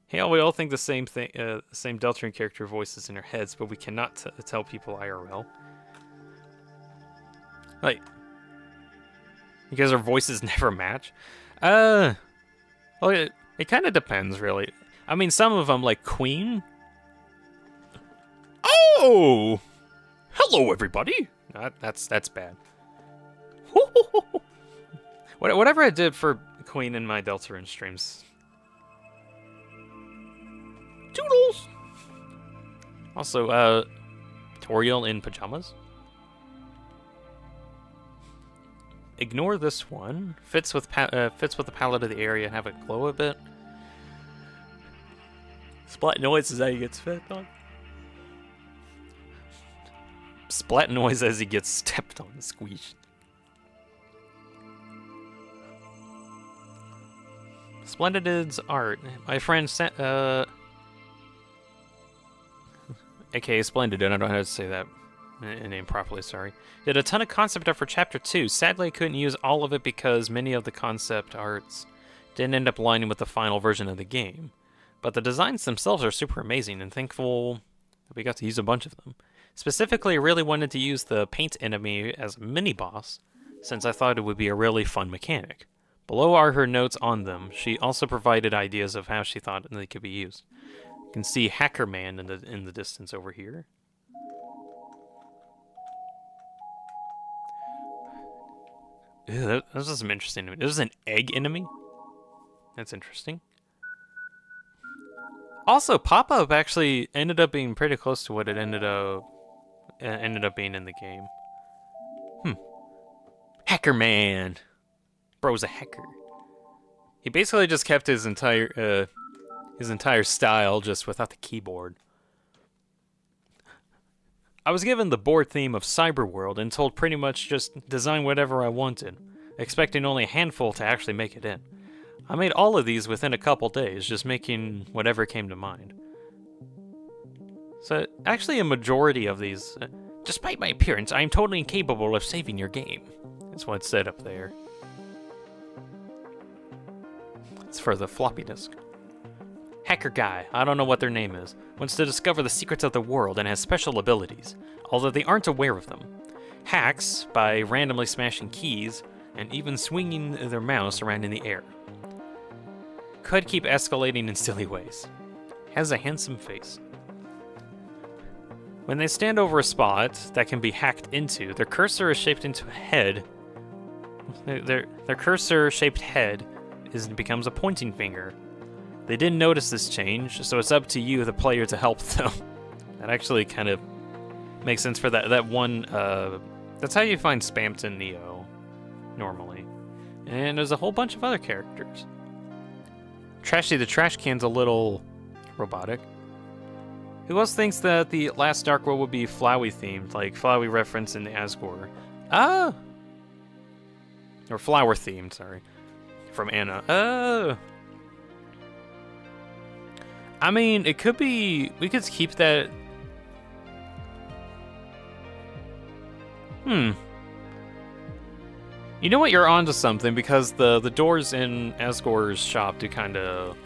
Hey, we all think the same thing, same Deltarune character voices in our heads, but we cannot tell people IRL. Like, because our voices never match. Well, it kind of depends, really. I mean, some of them, like Queen. Oh, hello, everybody. That's bad. Whatever I did for Queen in my Deltarune streams. Toodles. Also, Toriel in pajamas. Ignore this one. Fits with the palette of the area and have it glow a bit. Splat noise as he gets stepped on. Splat noise as he gets stepped on and squeezed. Splendid's art. My friend sent aka Splendid, I don't know how to say that name properly, sorry. Did a ton of concept art for Chapter 2. Sadly, I couldn't use all of it because many of the concept arts didn't end up lining with the final version of the game. But the designs themselves are super amazing, and thankful that we got to use a bunch of them. Specifically, I really wanted to use the paint enemy as a mini-boss, since I thought it would be a really fun mechanic. Below are her notes on them. She also provided ideas of how she thought they could be used. You can see Hacker Man in the distance over here. Ew, this is some interesting. This is an egg enemy. That's interesting. Also, pop-up actually ended up being pretty close to what it ended up being in the game. Hacker Man. Bro's a hacker. He basically just kept his entire style just without the keyboard. I was given the board theme of Cyberworld and told pretty much just design whatever I wanted, expecting only a handful to actually make it in. I made all of these within a couple days, just making whatever came to mind. So, actually a majority of these... Despite my appearance, I am totally incapable of saving your game. That's what it said up there. It's for the floppy disk. Hacker guy, I don't know what their name is, wants to discover the secrets of the world and has special abilities, although they aren't aware of them. Hacks by randomly smashing keys and even swinging their mouse around in the air. Could keep escalating in silly ways. Has a handsome face. When they stand over a spot that can be hacked into, their cursor is shaped into a head. Their cursor-shaped head becomes a pointing finger. They didn't notice this change, so it's up to you, the player, to help them. That actually kind of makes sense for that one. That's how you find Spamton Neo, normally. And there's a whole bunch of other characters. Trashy the Trash Can's a little robotic. Who else thinks that the last Dark World would be Flowey themed, like Flowey reference in the Asgore? Ah! Or flower themed, sorry. From Anna. Oh! I mean, it could be... We could keep that... You know what? You're onto something, because the doors in Asgore's shop do kind of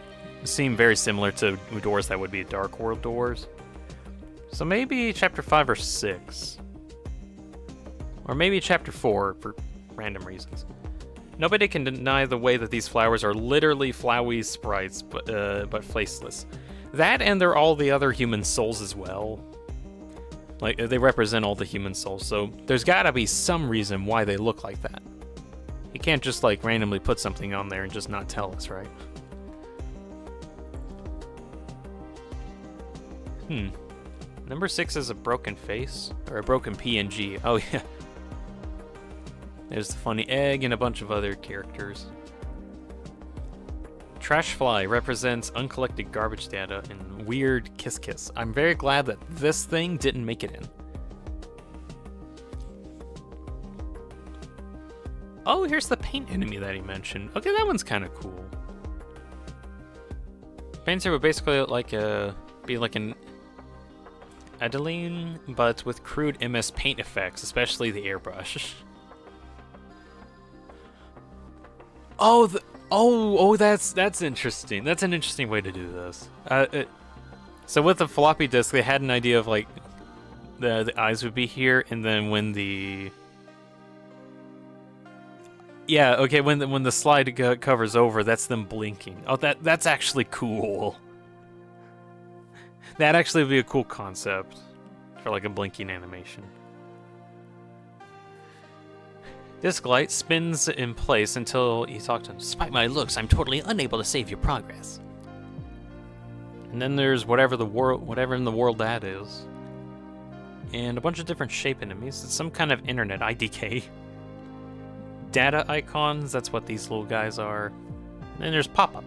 seem very similar to doors that would be Dark World doors. So maybe Chapter 5 or 6. Or maybe Chapter 4, for random reasons. Nobody can deny the way that these flowers are literally flowy sprites, but faceless. That, and they're all the other human souls as well. Like, they represent all the human souls, so there's gotta be some reason why they look like that. You can't just, like, randomly put something on there and just not tell us, right? Number 6 is a broken face, or a broken PNG. Oh, yeah. There's the funny egg and a bunch of other characters. Trash Fly represents uncollected garbage data and weird kiss kiss. I'm very glad that this thing didn't make it in. Oh, here's the paint enemy that he mentioned. Okay, that one's kind of cool. Painter would basically be like an Adeline, but with crude MS Paint effects, especially the airbrush. That's interesting. That's an interesting way to do this. So with the floppy disk, they had an idea of like the eyes would be here, and then when the when the slide covers over, that's them blinking. Oh, that's actually cool. That'd actually be a cool concept for like a blinking animation. Disk light spins in place until you talk to him. Despite my looks, I'm totally unable to save your progress. And then there's whatever in the world that is. And a bunch of different shape enemies. It's some kind of internet IDK. Data icons, that's what these little guys are. And then there's pop-up.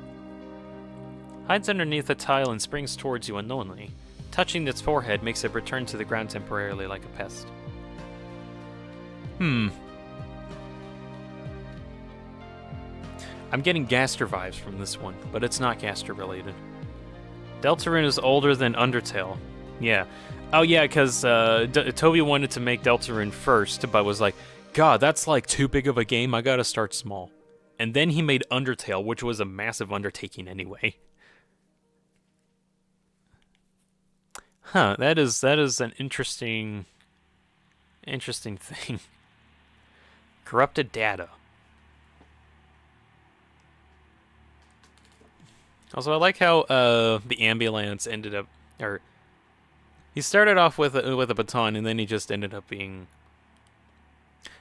Hides underneath a tile and springs towards you unknowingly. Touching its forehead makes it return to the ground temporarily like a pest. I'm getting Gaster vibes from this one, but it's not Gaster related. Deltarune is older than Undertale. Yeah. Oh yeah, because Toby wanted to make Deltarune first, but was like, God, that's like too big of a game, I gotta start small. And then he made Undertale, which was a massive undertaking anyway. Huh, that is an interesting thing. Corrupted data. Also, I like how the ambulance ended up, or he started off with a baton, and then he just ended up being.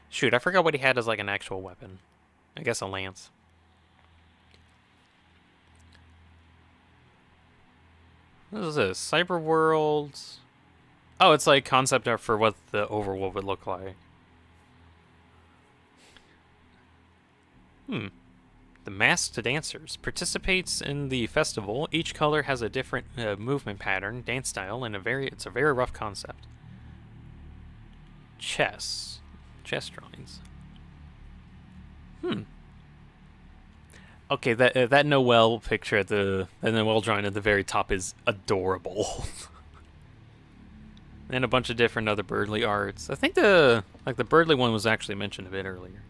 Shoot, I forgot what he had as like an actual weapon. I guess a lance. What is this? Cyberworld. Oh, it's like concept art for what the overworld would look like. The Masked Dancers participates in the festival. Each color has a different movement pattern, dance style, and it's a very rough concept. chess drawings. Okay, that Noel picture the Noel drawing at the very top is adorable. And a bunch of different other Birdly arts. I think the Birdly one was actually mentioned a bit earlier.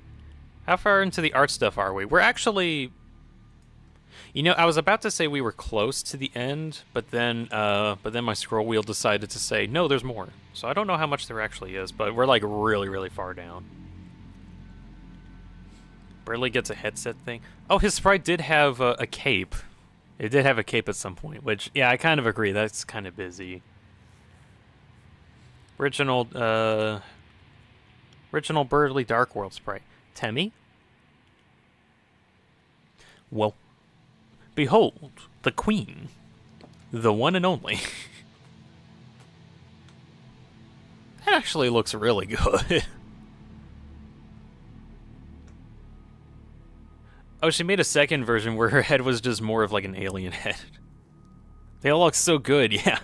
How far into the art stuff are we? We're actually, I was about to say we were close to the end, but then my scroll wheel decided to say no, there's more. So I don't know how much there actually is, but we're like really, really far down. Birdly gets a headset thing. Oh, his sprite did have a cape. It did have a cape at some point, which, yeah, I kind of agree. That's kind of busy. Original Birdly Dark World sprite. Temmie? Well, behold, the queen. The one and only. That actually looks really good. Oh, she made a second version where her head was just more of like an alien head. They all look so good, yeah.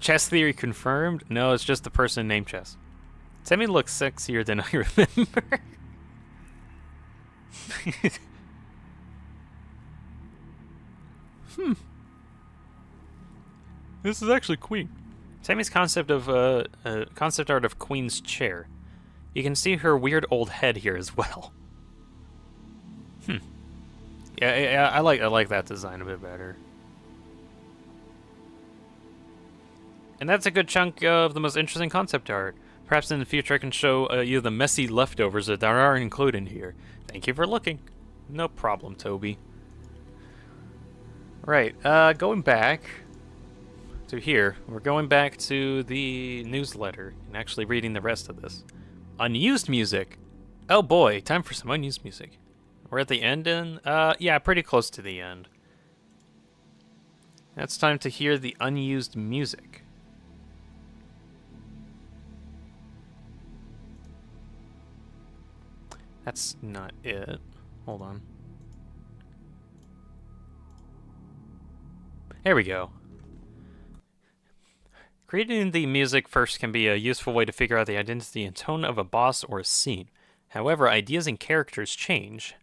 Chess theory confirmed? No, it's just the person named Chess. Temmie looks sexier than I remember. This is actually Queen. Temmie's concept art of Queen's chair. You can see her weird old head here as well. Yeah, I like that design a bit better. And that's a good chunk of the most interesting concept art. Perhaps in the future I can show you the messy leftovers that are included here. Thank you for looking. No problem, Toby. Right, going back to here. We're going back to the newsletter and actually reading the rest of this. Unused music. Oh boy, time for some unused music. We're at the end, and yeah, pretty close to the end. It's time to hear the unused music. That's not it. Hold on. There we go. Creating the music first can be a useful way to figure out the identity and tone of a boss or a scene. However, ideas and characters change,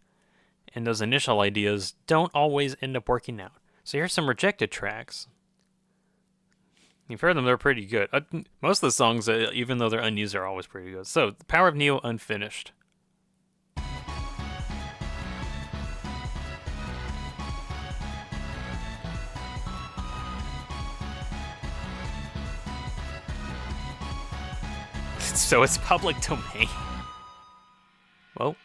and those initial ideas don't always end up working out. So here's some rejected tracks. You've heard them, they're pretty good. Most of the songs, even though they're unused, are always pretty good. So, The Power of Neo Unfinished. So it's public domain. Whoa.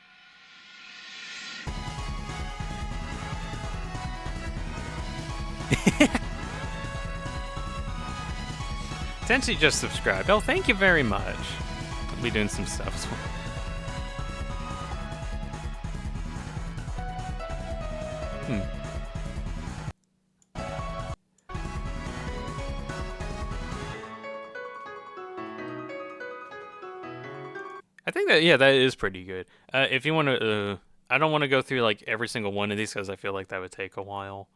Tensi just subscribed. Oh, thank you very much. I'll be doing some stuff as well. I think that, yeah, that is pretty good. If you want to, I don't want to go through like every single one of these because I feel like that would take a while.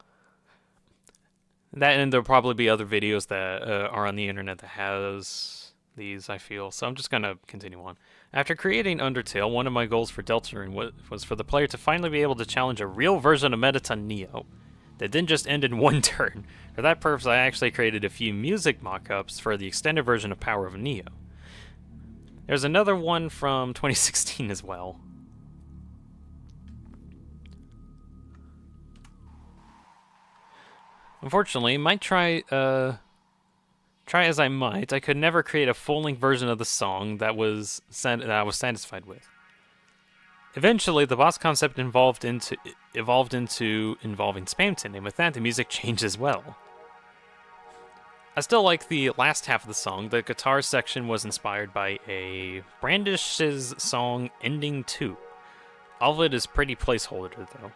That, and there'll probably be other videos that are on the internet that has these, I feel. So I'm just going to continue on. After creating Undertale, one of my goals for Deltarune was for the player to finally be able to challenge a real version of Mettaton Neo that didn't just end in one turn. For that purpose, I actually created a few music mock-ups for the extended version of Power of Neo. There's another one from 2016 as well. Unfortunately, try as I might, I could never create a full-length version of the song that I was satisfied with. Eventually, the boss concept evolved into involving Spamton, and with that, the music changed as well. I still like the last half of the song. The guitar section was inspired by a Brandish's song Ending 2. All of it is pretty placeholder, though.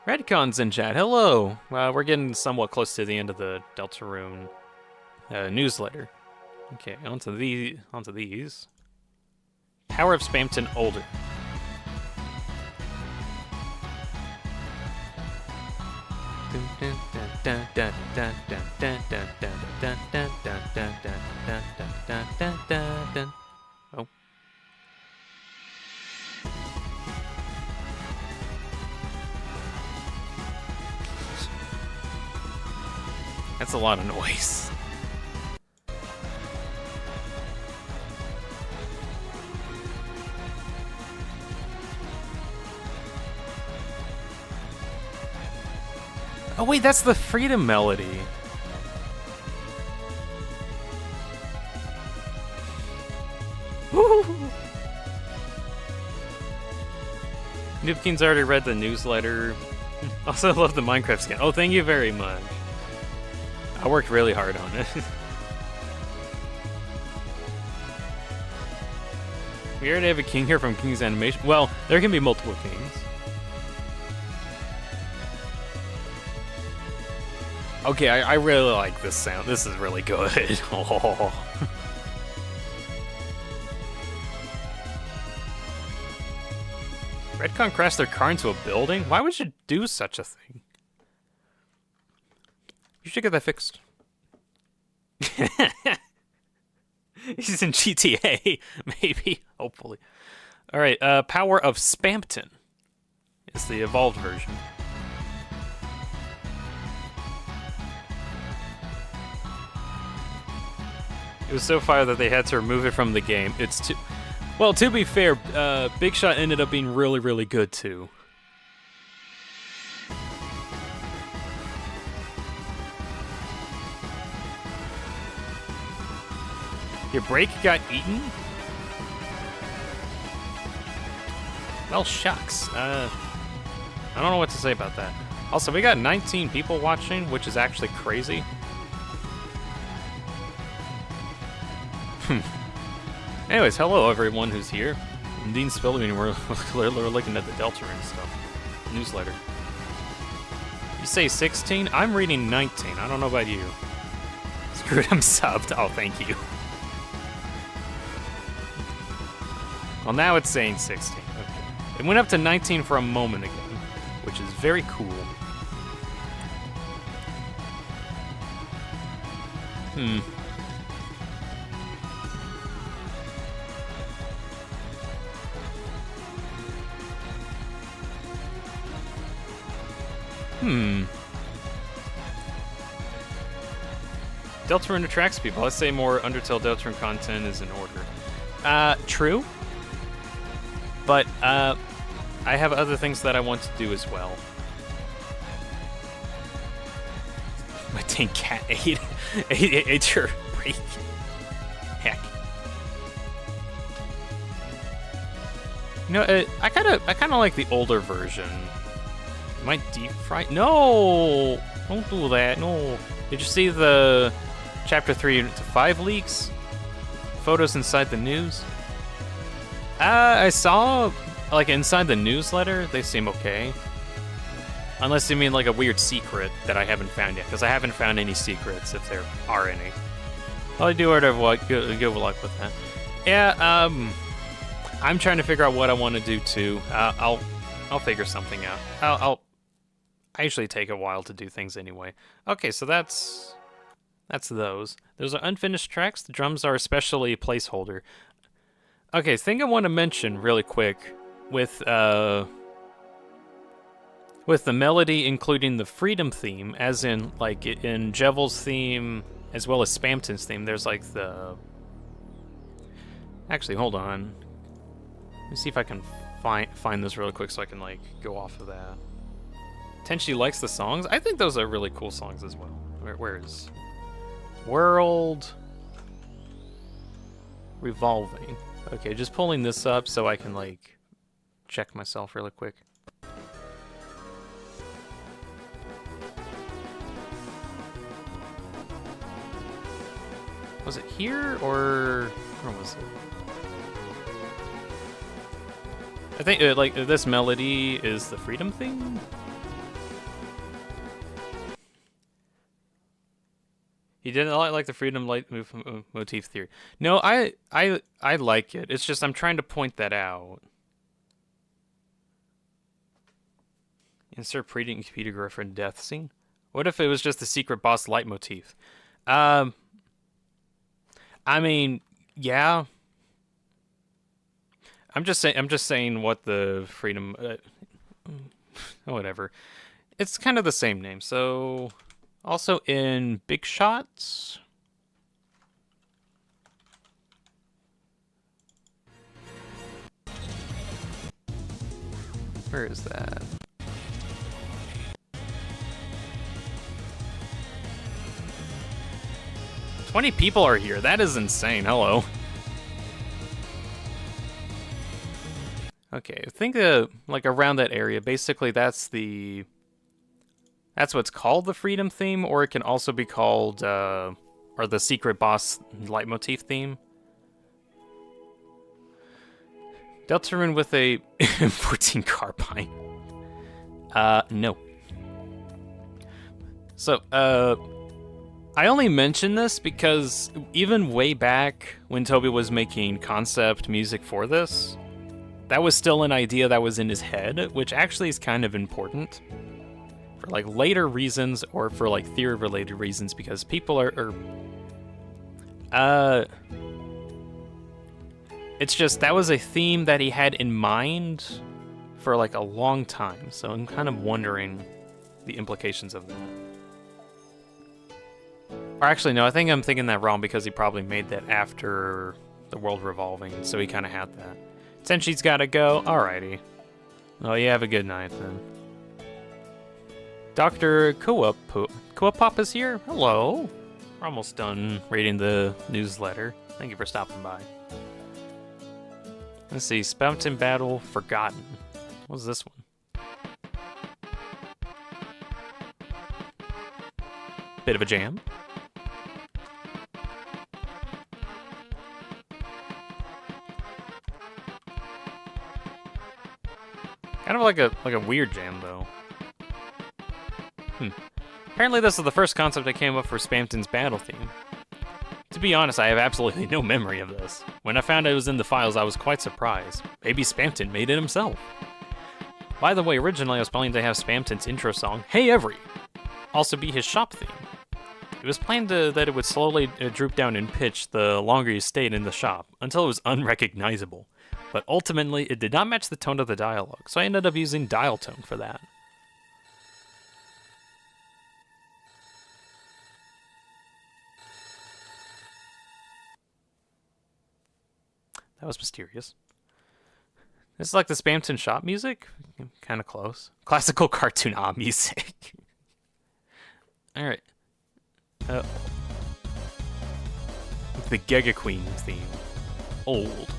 Redcon's in chat. Hello! We're getting somewhat close to the end of the Deltarune newsletter. Okay, onto these. Power of Spamton Older. Dun, dun, dun. Oh. That's a lot of noise. Oh wait, that's the Freedom melody. Woo! Noobkeen's already read the newsletter. Also love the Minecraft skin. Oh, thank you very much. I worked really hard on it. We already have a king here from King's Animation. Well, there can be multiple kings. Okay, I really like this sound. This is really good. Oh. Redcon crashed their car into a building? Why would you do such a thing? You should get that fixed. He's in GTA, maybe, hopefully. All right, Power of Spampton is the evolved version. It was so fire that they had to remove it from the game. It's too... Well, to be fair, Big Shot ended up being really, really good, too. Your break got eaten? Well, shucks. I don't know what to say about that. Also, we got 19 people watching, which is actually crazy. Anyways, hello everyone who's here. Dean Spillman, we're looking at the Deltarune stuff. Newsletter. You say 16? I'm reading 19. I don't know about you. Screw it, I'm subbed. Oh, thank you. Well, now it's saying 16. Okay. It went up to 19 for a moment ago, which is very cool. Deltarune attracts people. Let's say more Undertale Deltarune content is in order. True. But, I have other things that I want to do as well. My dang cat ate your break. Heck. You know, I kind of like the older version. Am I deep fried? No! Don't do that, no. Did you see the Chapter 3 to 5 leaks? Photos inside the news? I saw, like, inside the newsletter, they seem okay. Unless you mean, like, a weird secret that I haven't found yet, because I haven't found any secrets, if there are any. Well, I do whatever, good luck with that. Yeah, I'm trying to figure out what I want to do, too. I'll figure something out. I usually take a while to do things anyway. Okay, so that's those. Those are unfinished tracks. The drums are especially a placeholder. Okay, thing I want to mention really quick with the melody including the Freedom theme, as in like in Jevel's theme as well as Spampton's theme. There's like the. Actually, hold on. Let me see if I can find this really quick so I can like go off of that. Tenchi likes the songs. I think those are really cool songs as well. Where is World Revolving? Okay, just pulling this up so I can like check myself really quick. Was it here or where was it? I think like this melody is the Freedom thing. He didn't like the Freedom light motif theory. No, I like it. It's just I'm trying to point that out. Insert pre-computer girlfriend death scene. What if it was just the secret boss leitmotif? Um, I mean, yeah. I'm just saying. I'm just saying what the freedom. Whatever. It's kind of the same name. So, also in Big Shots. Where is that? "20 people are here. That is insane. Hello." Okay, I think like around that area, basically that's what's called the freedom theme, or it can also be called or the secret boss leitmotif theme. Deltarune with a 14 carbine. No. So, I only mention this because even way back when Toby was making concept music for this, that was still an idea that was in his head, which actually is kind of important for like later reasons or for like theory related reasons, because people it's just that was a theme that he had in mind for like a long time, so I'm kind of wondering the implications of that. Or actually, no, I think I'm thinking that wrong, because he probably made that after the world revolving, so he kind of had that. Tenshi's gotta go. Alrighty. Oh, you have a good night then. Dr. Kuapop is here. Hello. We're almost done reading the newsletter. Thank you for stopping by. Let's see. Spountain Battle Forgotten. What's this one? Bit of a jam. Kind of like a weird jam, though. Apparently this is the first concept I came up for Spamton's battle theme. To be honest, I have absolutely no memory of this. When I found it was in the files, I was quite surprised. Maybe Spamton made it himself. By the way, originally I was planning to have Spamton's intro song, "Hey Every," also be his shop theme. It was planned that it would slowly droop down in pitch the longer you stayed in the shop, until it was unrecognizable. But ultimately, it did not match the tone of the dialogue, so I ended up using dial tone for that. That was mysterious. This is like the Spamton shop music? Kind of close. Classical cartoon music. Alright. The Giga Queen theme. Old.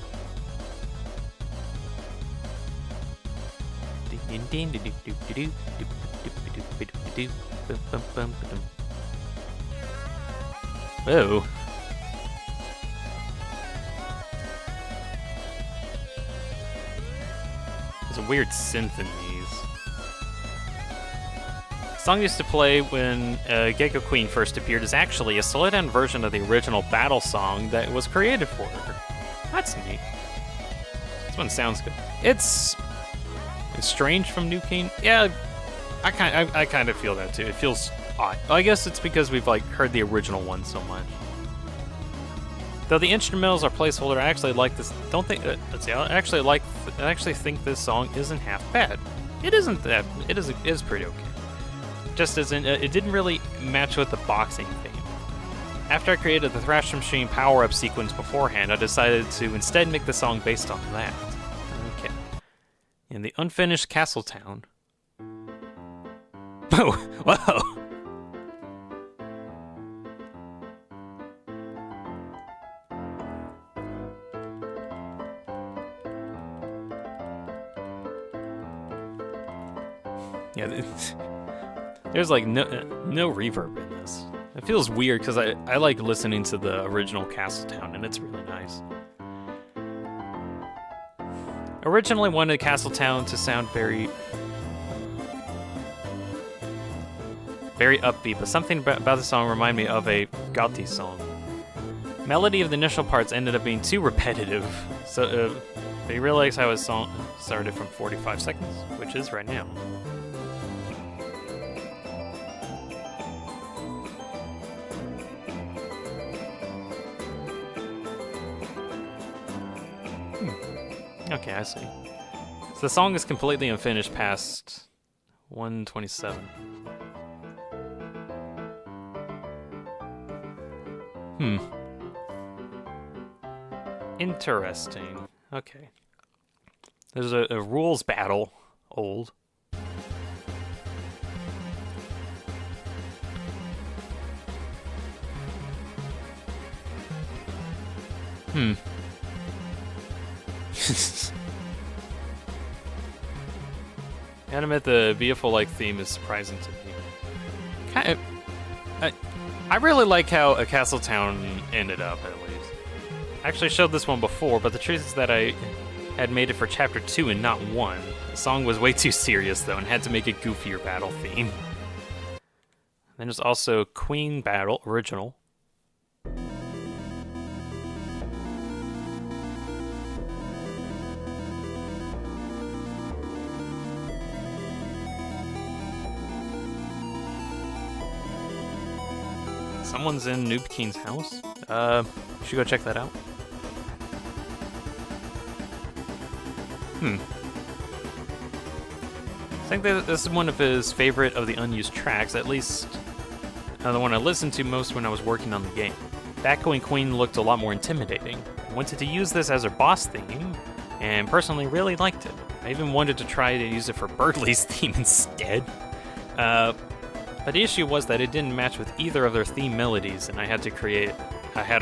Oh. There's a weird synth in these. The song used to play when Giga Queen first appeared is actually a slowed-down version of the original battle song that was created for her. That's neat. This one sounds good. It's strange from New King. Yeah, I kind of feel that too. It feels odd. I guess it's because we've like heard the original one so much. Though the instrumentals are placeholder, I actually like this. Don't think. Let's see. I actually think this song isn't half bad. It isn't that. It is pretty okay. Just as in, it didn't really match with the boxing theme. After I created the Thrash Machine power-up sequence beforehand, I decided to instead make the song based on that. Okay. In the unfinished Castle Town. Oh, whoa! Yeah, there's like no reverb in this. It feels weird because I like listening to the original Castle Town, and it's really nice. Originally wanted Castle Town to sound very upbeat, but something about the song reminded me of a Gauti song. Melody of the initial parts ended up being too repetitive, so they realized how his song started from 45 seconds, which is right now. Okay, I see. So the song is completely unfinished past 127. Interesting. Okay. There's a rules battle. Old. Gotta admit, the vehicle-like theme is surprising to me. Kind of, I really like how A Castle Town ended up, at least. I actually showed this one before, but the truth is that I had made it for Chapter 2 and not 1. The song was way too serious, though, and had to make a goofier battle theme. Then there's also Queen Battle, original. Someone's in Noob Keen's house. We should go check that out. I think that this is one of his favorite of the unused tracks, at least the one I listened to most when I was working on the game. Back when Queen looked a lot more intimidating. I wanted to use this as her boss theme, and personally really liked it. I even wanted to try to use it for Birdley's theme instead. But the issue was that it didn't match with either of their theme melodies, and I had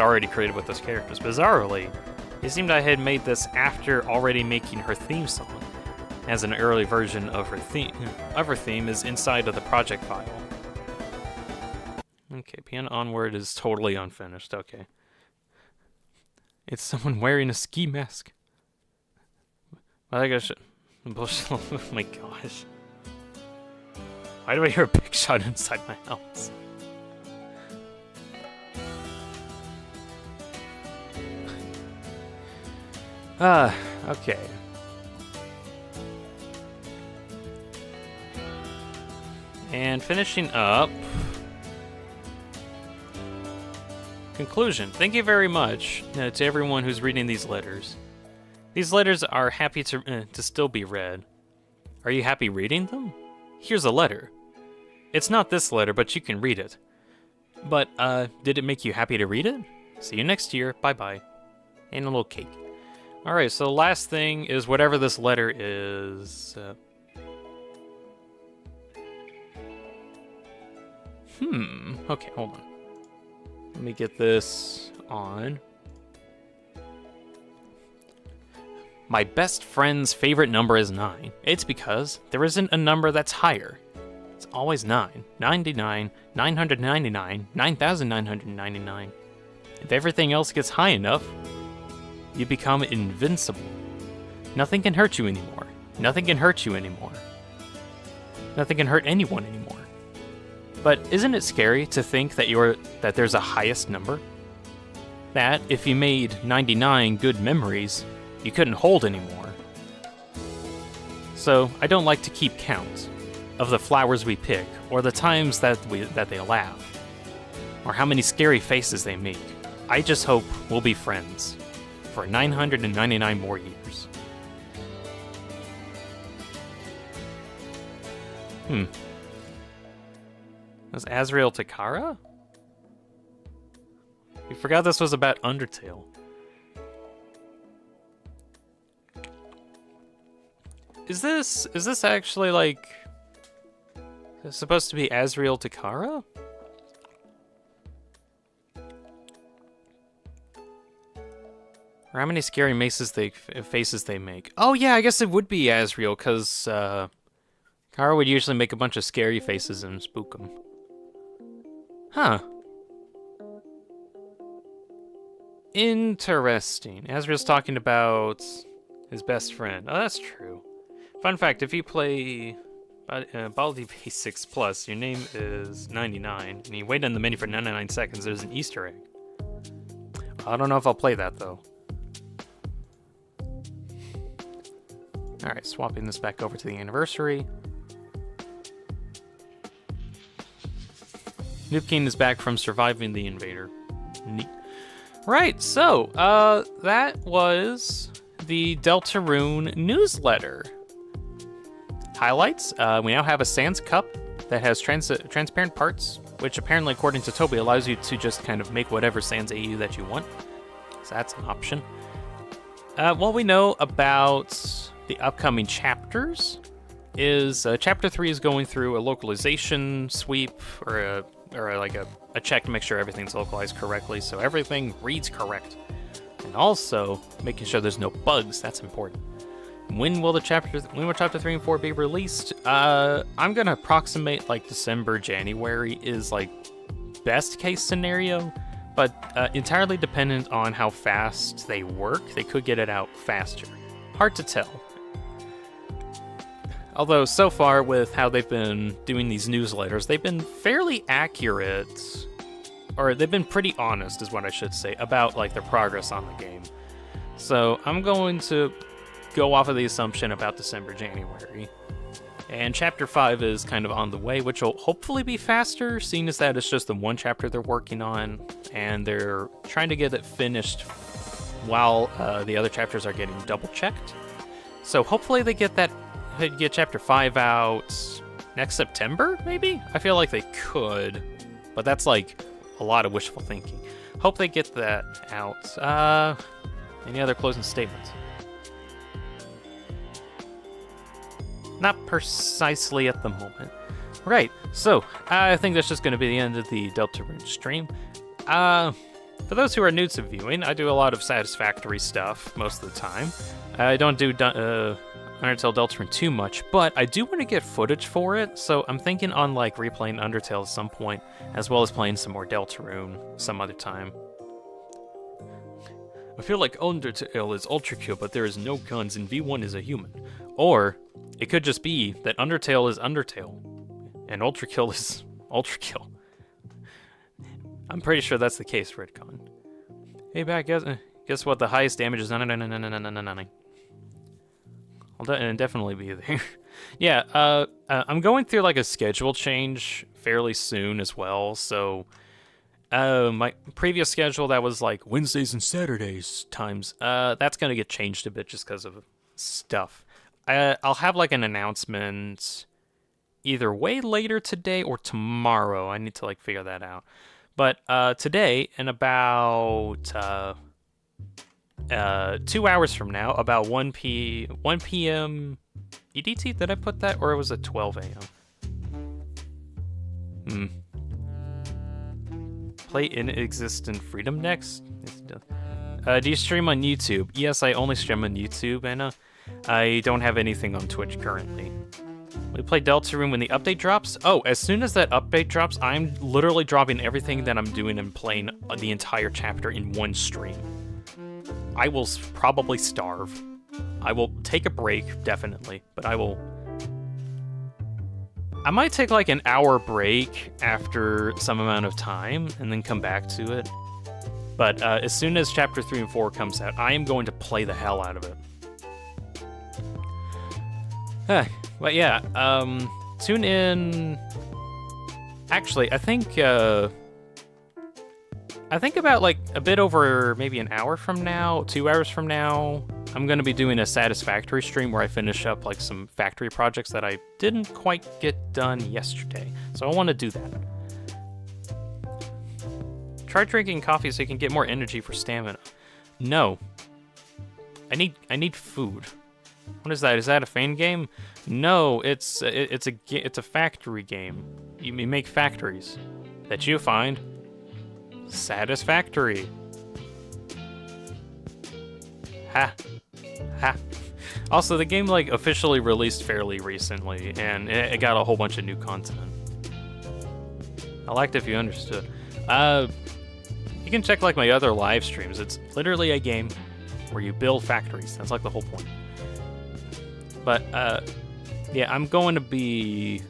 already created with those characters. Bizarrely, it seemed I had made this after already making her theme song, as an early version of her theme is inside of the project file. Okay, Piano Onward is totally unfinished, okay. It's someone wearing a ski mask. I think I should... Oh my gosh. Why do I hear a big shot inside my house? Okay. And finishing up... Conclusion. Thank you very much to everyone who's reading these letters. These letters are happy to still be read. Are you happy reading them? Here's a letter. It's not this letter, but you can read it. But, did it make you happy to read it? See you next year. Bye-bye. And a little cake. Alright, so the last thing is whatever this letter is. Okay, hold on. Let me get this on. My best friend's favorite number is 9. It's because there isn't a number that's higher. It's always 9. 99, 999, 9,999. If everything else gets high enough, you become invincible. Nothing can hurt you anymore. Nothing can hurt you anymore. Nothing can hurt anyone anymore. But isn't it scary to think that there's a highest number? That if you made 99 good memories, you couldn't hold anymore. So I don't like to keep count of the flowers we pick, or the times that they laugh, or how many scary faces they make. I just hope we'll be friends for 999 more years. Was Azrael Takara? We forgot this was about Undertale. Is this actually like supposed to be Azrael Takara? Or how many scary faces they make? Oh yeah, I guess it would be Azrael, because Kara would usually make a bunch of scary faces and spook them. Huh. Interesting. Azrael's talking about his best friend. Oh, that's true. Fun fact, if you play Baldi Basics Plus, your name is 99, and you wait in the menu for 99 seconds, there's an Easter egg. I don't know if I'll play that, though. Alright, swapping this back over to the anniversary. Nupkeen is back from surviving the invader. Neat. Right, so, that was the Deltarune newsletter. Highlights, we now have a Sans cup that has transparent parts, which apparently, according to Toby, allows you to just kind of make whatever Sans AU that you want. So that's an option. What we know about the upcoming chapters is Chapter 3 is going through a localization sweep, or a check to make sure everything's localized correctly, so everything reads correct. And also, making sure there's no bugs, that's important. When will Chapter 3 and 4 be released? I'm gonna approximate like December, January is like best case scenario, but entirely dependent on how fast they work. They could get it out faster. Hard to tell. Although so far with how they've been doing these newsletters, they've been fairly accurate, or they've been pretty honest is what I should say, about like their progress on the game. So I'm going to go off of the assumption about December, January. And Chapter 5 is kind of on the way, which will hopefully be faster, seeing as that it's just the one chapter they're working on, and they're trying to get it finished while the other chapters are getting double-checked. So hopefully they get Chapter 5 out next September, maybe? I feel like they could, but that's like a lot of wishful thinking. Hope they get that out. Any other closing statements? Not precisely at the moment. Right, so I think that's just going to be the end of the Deltarune stream. For those who are new to viewing, I do a lot of satisfactory stuff most of the time. I don't do Undertale Deltarune too much, but I do want to get footage for it, so I'm thinking on like replaying Undertale at some point, as well as playing some more Deltarune some other time. I feel like Undertale is ultra kill, but there is no guns and V1 is a human. Or it could just be that Undertale is Undertale, and ultra kill is ultra kill. I'm pretty sure that's the case, Redcon. Hey, back, guess what? The highest damage is 9. I'll definitely be there. Yeah, I'm going through like a schedule change fairly soon as well, so my previous schedule that was like Wednesdays and Saturdays times, that's gonna get changed a bit just because of stuff. I'll have like an announcement either way later today or tomorrow. I need to like figure that out. But today, in about 2 hours from now, about 1 p.m. EDT, did I put that? Or was it 12 a.m.? Play Inexistent Freedom next? Do you stream on YouTube? Yes, I only stream on YouTube, Anna. I don't have anything on Twitch currently. We play Deltarune when the update drops. Oh, as soon as that update drops, I'm literally dropping everything that I'm doing and playing the entire chapter in one stream. I will probably starve. I will take a break, definitely, but I might take like an hour break after some amount of time and then come back to it. But as soon as Chapter 3 and 4 comes out, I am going to play the hell out of it. But yeah, tune in. Actually, I think about like a bit over maybe an hour from now, 2 hours from now, I'm going to be doing a Satisfactory stream where I finish up like some factory projects that I didn't quite get done yesterday. So I want to do that. Try drinking coffee so you can get more energy for stamina. No. I need food. What is that? Is that a fan game? No, it's a factory game. You make factories that you find satisfactory. Ha. Ha. Also, the game like officially released fairly recently, and it got a whole bunch of new content. I liked it if you understood. You can check like my other live streams. It's literally a game where you build factories. That's like the whole point. But yeah, I'm going to be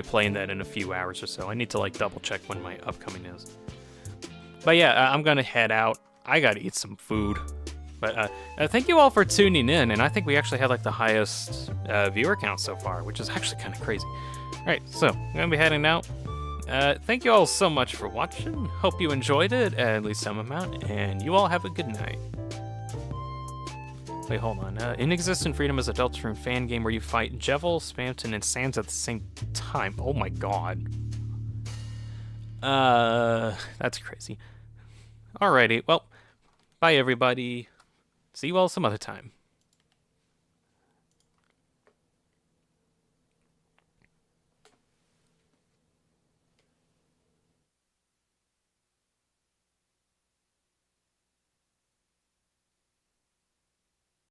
playing that in a few hours or so. I need to like double check when my upcoming is. But yeah, I'm gonna head out. I gotta eat some food. But thank you all for tuning in, and I think we actually had like the highest viewer count so far, which is actually kind of crazy. All right, so I'm gonna be heading out. Thank you all so much for watching. Hope you enjoyed it, at least some amount, and you all have a good night. Wait, hold on. Inexistent Freedom is a Deltarune fan game where you fight Jevil, Spamton, and Sans at the same time. Oh my god. That's crazy. Alrighty, well, bye everybody. See you all some other time.